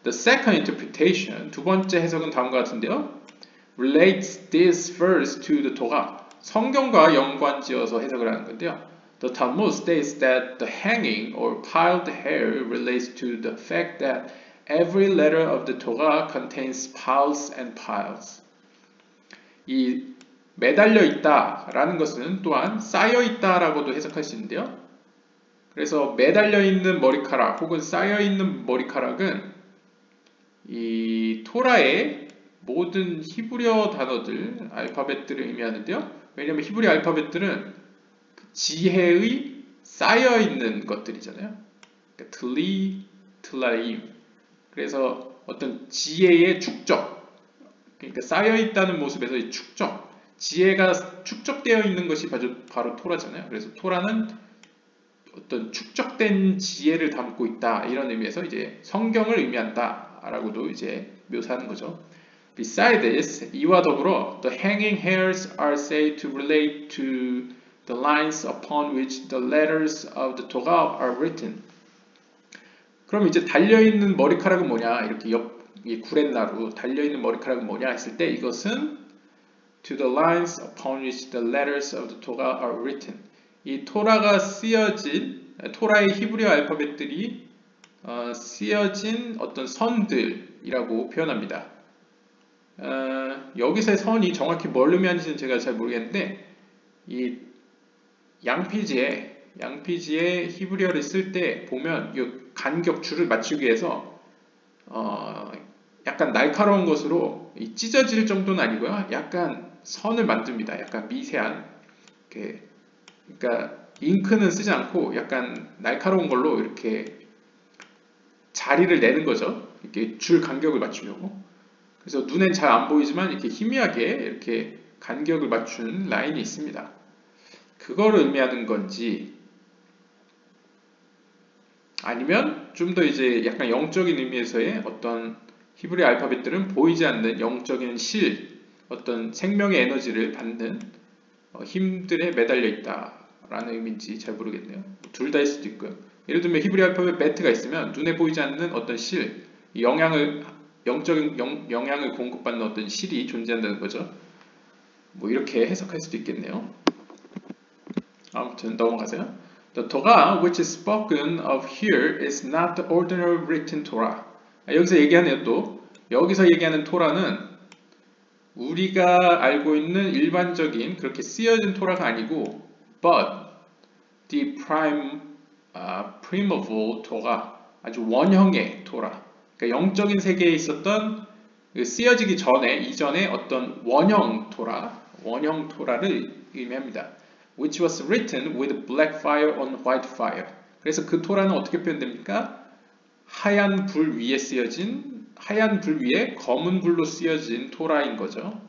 The second interpretation, 두 번째 해석은 다음과 같은데요. Relates this verse to the Torah. 성경과 연관지어서 해석을 하는 건데요. The Talmud states that the hanging or piled hair relates to the fact that every letter of the Torah contains piles and piles. 이 매달려 있다라는 것은 또한 쌓여 있다라고도 해석할 수 있는데요. 그래서 매달려 있는 머리카락 혹은 쌓여 있는 머리카락은 이 토라의 모든 히브리어 단어들, 알파벳들을 의미하는데요. 왜냐하면 히브리 알파벳들은 지혜의 쌓여 있는 것들이잖아요. 그러니까 틀리, 틀라임. 그래서 어떤 지혜의 축적, 그러니까 쌓여 있다는 모습에서 이 축적. 지혜가 축적되어 있는 것이 바로 토라잖아요. 그래서 토라는 어떤 축적된 지혜를 담고 있다 이런 의미에서 이제 성경을 의미한다라고도 이제 묘사하는 거죠. Besides this, 이와 더불어 the hanging hairs are said to relate to the lines upon which the letters of the Torah are written. 그럼 이제 달려 있는 머리카락은 뭐냐? 이렇게 이 구렛나루 달려 있는 머리카락은 뭐냐 했을 때 이것은 to the lines upon which the letters of the Torah are written. 이 토라가 쓰여진 토라의 히브리어 알파벳들이 쓰여진 어떤 선들이라고 표현합니다. 여기서의 선이 정확히 뭘 의미하는지는 제가 잘 모르겠는데 이 양피지에 히브리어를 쓸 때 보면 이 간격 줄을 맞추기 위해서 약간 날카로운 것으로 찢어질 정도는 아니고요. 약간 선을 만듭니다. 약간 미세한. 그러니까 잉크는 쓰지 않고 약간 날카로운 걸로 이렇게 자리를 내는 거죠. 이렇게 줄 간격을 맞추려고. 그래서 눈엔 잘 안 보이지만 이렇게 희미하게 이렇게 간격을 맞춘 라인이 있습니다. 그거를 의미하는 건지 아니면 좀 더 이제 약간 영적인 의미에서의 어떤 히브리 알파벳들은 보이지 않는 영적인 실, 어떤 생명의 에너지를 받는 힘들에 매달려 있다라는 의미인지 잘 모르겠네요. 둘 다일 수도 있고요. 예를 들면 히브리 알파벳 베트가 있으면 눈에 보이지 않는 어떤 실, 영적인 영향을 공급받는 어떤 실이 존재한다는 거죠. 뭐 이렇게 해석할 수도 있겠네요. 아무튼 넘어가세요. The Torah which is spoken of here is not the ordinary written Torah. 여기서 얘기하네요. 또 여기서 얘기하는 토라는 우리가 알고 있는 일반적인 그렇게 쓰여진 토라가 아니고 but the primeval Torah, 아주 원형의 토라. 그러니까 영적인 세계에 있었던 쓰여지기 전에 이전에 어떤 원형 토라를 의미합니다. Which was written with black fire on white fire. 그래서 그 토라는 어떻게 표현됩니까? 하얀 불 위에 검은 불로 쓰여진 토라인 거죠.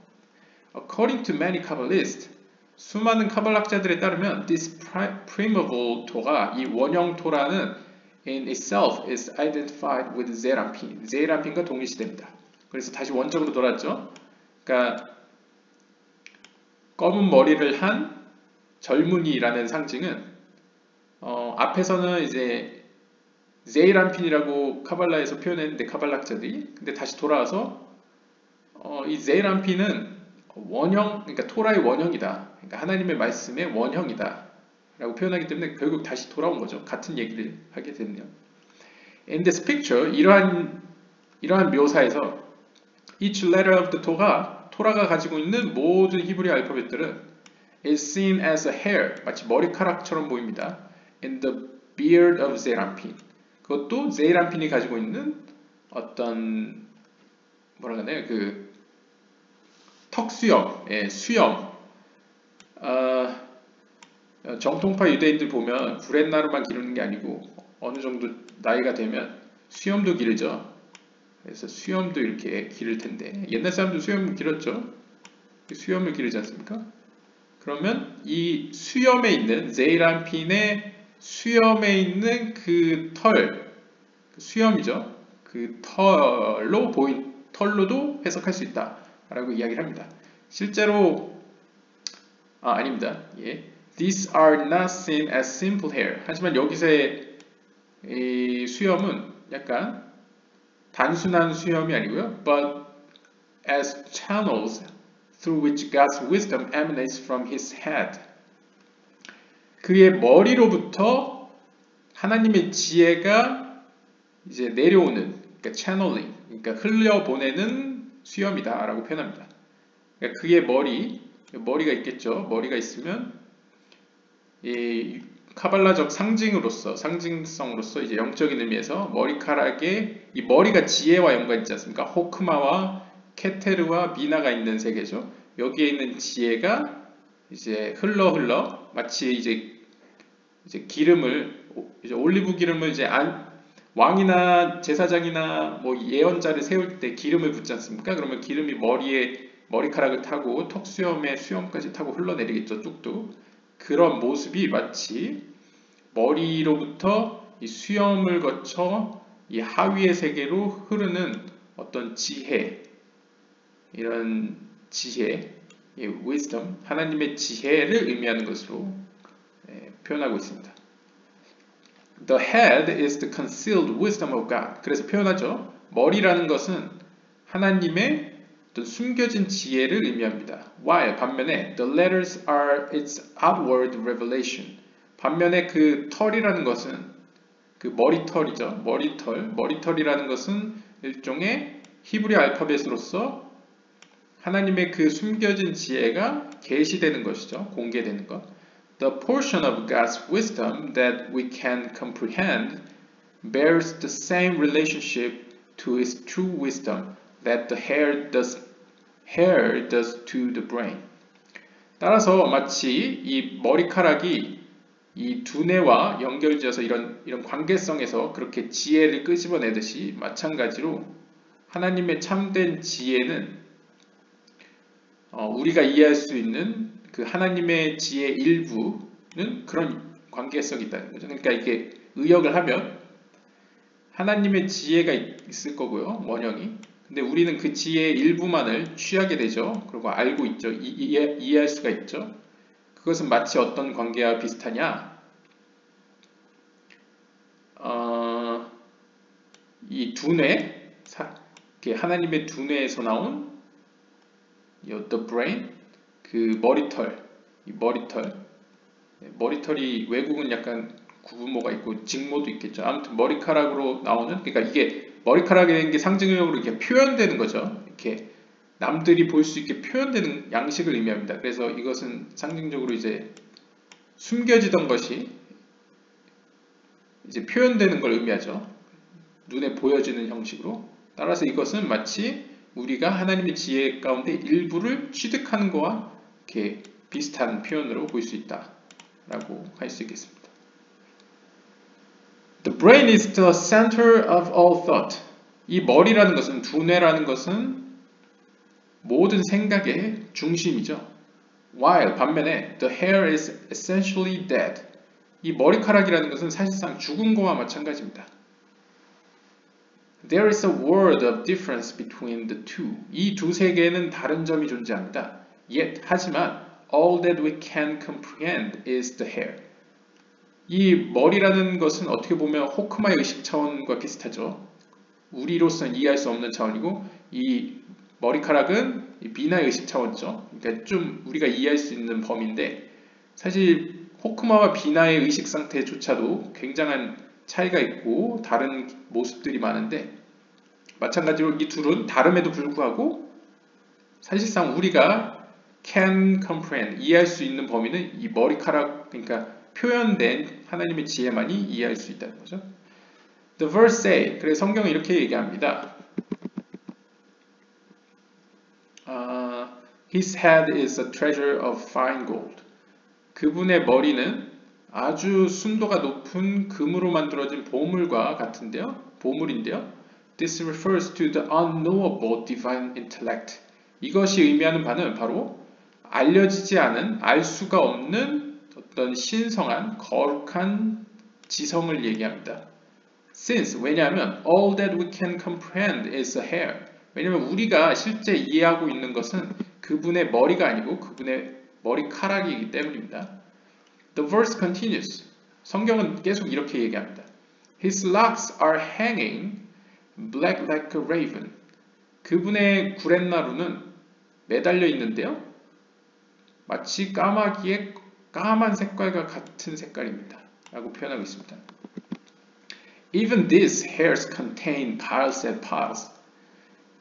According to many Kabbalists, 수많은 카발락자들에 따르면 this primeval Torah, 이 원형 토라는 in itself is identified with Zerampin. Zerampin과 동일시됩니다. 그래서 다시 원적으로 돌아왔죠. 그러니까 검은 머리를 한 젊은이라는 상징은 앞에서는 이제 제이란핀이라고 카발라에서 표현했는데 카발락자들이 근데 다시 돌아와서 이 제이란핀은 원형, 그러니까 토라의 원형이다. 그러니까 하나님의 말씀의 원형이다. 라고 표현하기 때문에 결국 다시 돌아온 거죠. 같은 얘기를 하게 됐네요. In this picture, 이러한 묘사에서 each letter of the 토라가 가지고 있는 모든 히브리 알파벳들은 is seen as a hair, 마치 머리카락처럼 보입니다. In the beard of 제이란핀. 그것도 제이란핀이 가지고 있는 어떤 뭐라 하나요? 그 턱수염, 수염. 정통파 유대인들 보면 구렛나루만 기르는 게 아니고 어느 정도 나이가 되면 수염도 기르죠. 그래서 수염도 이렇게 기를 텐데 옛날 사람도 수염 길었죠. 수염을 기르지 않습니까? 그러면 이 수염에 있는 제이란핀의 수염에 있는 그 털, 수염이죠. 그 털로도 해석할 수 있다라고 이야기를 합니다. 실제로 아닙니다. 예. These are not seen as simple hair. 하지만 여기서의 이 수염은 약간 단순한 수염이 아니고요. But as channels through which God's wisdom emanates from his head. 그의 머리로부터 하나님의 지혜가 이제 내려오는, 그러니까 channeling, 그러니까 흘려보내는 수염이다라고 표현합니다. 그러니까 그의 머리가 있겠죠. 머리가 있으면 이 카발라적 상징성으로서 이제 영적인 의미에서 머리카락에 이 머리가 지혜와 연관 있지 않습니까? 호크마와 케테르와 미나가 있는 세계죠. 여기에 있는 지혜가 이제 흘러 마치 이제 기름을 이제 올리브 기름을 이제 왕이나 제사장이나 뭐 예언자를 세울 때 기름을 붓지 않습니까? 그러면 기름이 머리카락을 타고 턱수염에 수염까지 타고 흘러내리겠죠. 뚝뚝. 그런 모습이 마치 머리로부터 이 수염을 거쳐 이 하위의 세계로 흐르는 어떤 지혜, 이런 지혜, wisdom, 하나님의 지혜를 의미하는 것으로 표현하고 있습니다. The head is the concealed wisdom of God. 그래서 표현하죠. 머리라는 것은 하나님의 어떤 숨겨진 지혜를 의미합니다. While 반면에 the letters are its outward revelation. 반면에 그 털이라는 것은 그 머리털이죠. 머리털이라는 것은 일종의 히브리 알파벳으로서 하나님의 그 숨겨진 지혜가 계시되는 것이죠. 공개되는 것. The portion of God's wisdom that we can comprehend bears the same relationship to His true wisdom that the hair does to the brain. 따라서 마치 이 머리카락이 이 두뇌와 연결지어서 이런 관계성에서 그렇게 지혜를 끄집어내듯이 마찬가지로 하나님의 참된 지혜는 우리가 이해할 수 있는 그 하나님의 지혜 일부는 그런 관계성이 있다는 거죠. 그러니까 이게 의역을 하면 하나님의 지혜가 있을 거고요, 원형이. 근데 우리는 그 지혜의 일부만을 취하게 되죠. 그리고 알고 있죠. 이해할 수가 있죠. 그것은 마치 어떤 관계와 비슷하냐? 이 두뇌, 하나님의 두뇌에서 나온 the brain, 그 머리털이 외국은 약간 구분모가 있고 직모도 있겠죠. 아무튼 머리카락으로 나오는, 그러니까 이게 머리카락이 된 게 상징적으로 이렇게 표현되는 거죠. 이렇게 남들이 볼 수 있게 표현되는 양식을 의미합니다. 그래서 이것은 상징적으로 이제 숨겨지던 것이 이제 표현되는 걸 의미하죠. 눈에 보여지는 형식으로. 따라서 이것은 마치 우리가 하나님의 지혜 가운데 일부를 취득하는 것과 이렇게 비슷한 표현으로 볼 수 있다라고 할 수 있겠습니다. The brain is the center of all thought. 이 머리라는 것은, 두뇌라는 것은 모든 생각의 중심이죠. While 반면에 the hair is essentially dead. 이 머리카락이라는 것은 사실상 죽은 거와 마찬가지입니다. There is a world of difference between the two. 이 두 세계에는 다른 점이 존재합니다. Yet 하지만 all that we can comprehend is the hair. 이 머리라는 것은 어떻게 보면 호크마의 의식 차원과 비슷하죠. 우리로서는 이해할 수 없는 차원이고 이 머리카락은 미나의 의식 차원이죠. 그러니까 좀 우리가 이해할 수 있는 범위인데 사실 호크마와 비나의 의식 상태조차도 굉장한 차이가 있고 다른 모습들이 많은데 마찬가지로 이 둘은 다름에도 불구하고 사실상 우리가 can comprehend, 이해할 수 있는 범위는 이 머리카락, 그러니까 표현된 하나님의 지혜만이 이해할 수 있다는 거죠. The verse say, 그래서 성경은 이렇게 얘기합니다. His head is a treasure of fine gold. 그분의 머리는 아주 순도가 높은 금으로 만들어진 보물과 같은데요. 보물인데요. This refers to the unknowable divine intellect. 이것이 의미하는 바는 바로 알려지지 않은, 알 수가 없는 어떤 신성한, 거룩한 지성을 얘기합니다. Since, 왜냐하면 all that we can comprehend is a hair. 왜냐하면 우리가 실제 이해하고 있는 것은 그분의 머리가 아니고 그분의 머리카락이기 때문입니다. The verse continues. 성경은 계속 이렇게 얘기합니다. His locks are hanging black like a raven. 그분의 구렛나루는 매달려 있는데요. 마치 까마귀의 까만 색깔과 같은 색깔입니다. 라고 표현하고 있습니다. Even these hairs contain piles and piles.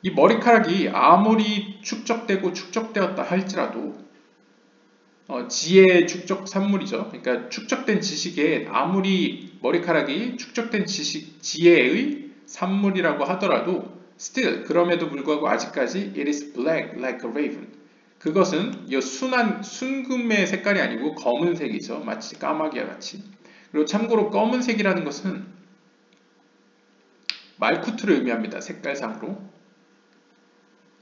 이 머리카락이 아무리 축적되고 축적되었다 할지라도 지혜의 축적 산물이죠. 그러니까 축적된 지식에 아무리 머리카락이 축적된 지식, 지혜의 산물이라고 하더라도 still, 그럼에도 불구하고 아직까지 it is black like a raven. 그것은 이 순금의 색깔이 아니고 검은색이죠. 마치 까마귀와 같이. 그리고 참고로 검은색이라는 것은 말쿠트를 의미합니다. 색깔상으로.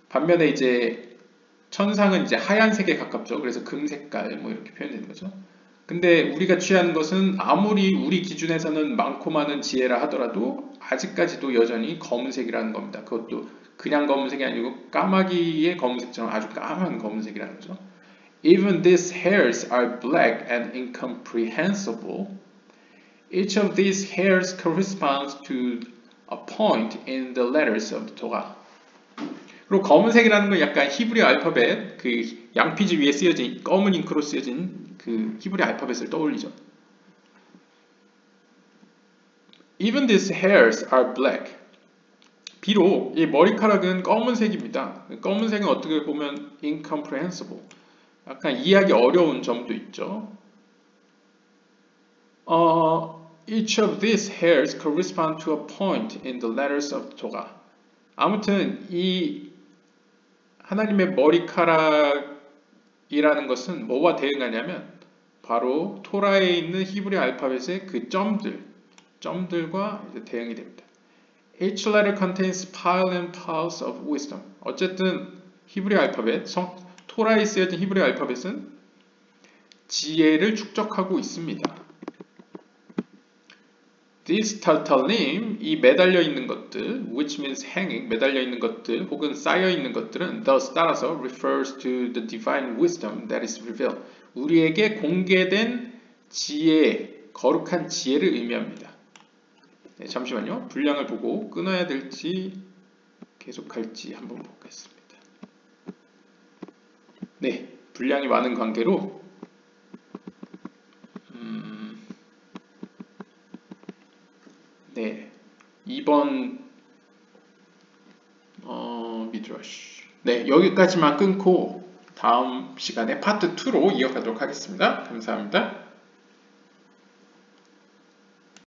반면에 이제 천상은 이제 하얀색에 가깝죠. 그래서 금색깔 뭐 이렇게 표현되는 거죠. 근데 우리가 취하는 것은 아무리 우리 기준에서는 많고 많은 지혜라 하더라도 아직까지도 여전히 검은색이라는 겁니다. 그것도 그냥 검은색이 아니고 까마귀의 검은색처럼 아주 까만 검은색이라는 거죠. Even these hairs are black and incomprehensible. Each of these hairs corresponds to a point in the letters of the Torah. 그리고 검은색이라는 건 약간 히브리 알파벳, 그 양피지 위에 쓰여진 검은 잉크로 쓰여진 그 히브리 알파벳을 떠올리죠. Even these hairs are black. 비록 이 머리카락은 검은색입니다. 검은색은 어떻게 보면 incomprehensible. 약간 이해하기 어려운 점도 있죠. Each of these hairs correspond to a point in the letters of Torah. 아무튼 이 하나님의 머리카락이라는 것은 뭐와 대응하냐면 바로 토라에 있는 히브리 알파벳의 그 점들과 이제 대응이 됩니다. Each letter contains piles and piles of wisdom. 어쨌든 히브리 알파벳, 토라에 쓰여진 히브리 알파벳은 지혜를 축적하고 있습니다. These taltalim, 이 매달려 있는 것들, which means hanging, 매달려 있는 것들, 혹은 쌓여 있는 것들은 thus 따라서 refers to the divine wisdom that is revealed. 우리에게 공개된 지혜, 거룩한 지혜를 의미합니다. 네, 잠시만요. 분량을 보고 끊어야 될지 계속할지 한번 보겠습니다. 네, 분량이 많은 관계로 네, 2번 미드러쉬. 네, 여기까지만 끊고 다음 시간에 파트 2로 이어가도록 하겠습니다. 감사합니다.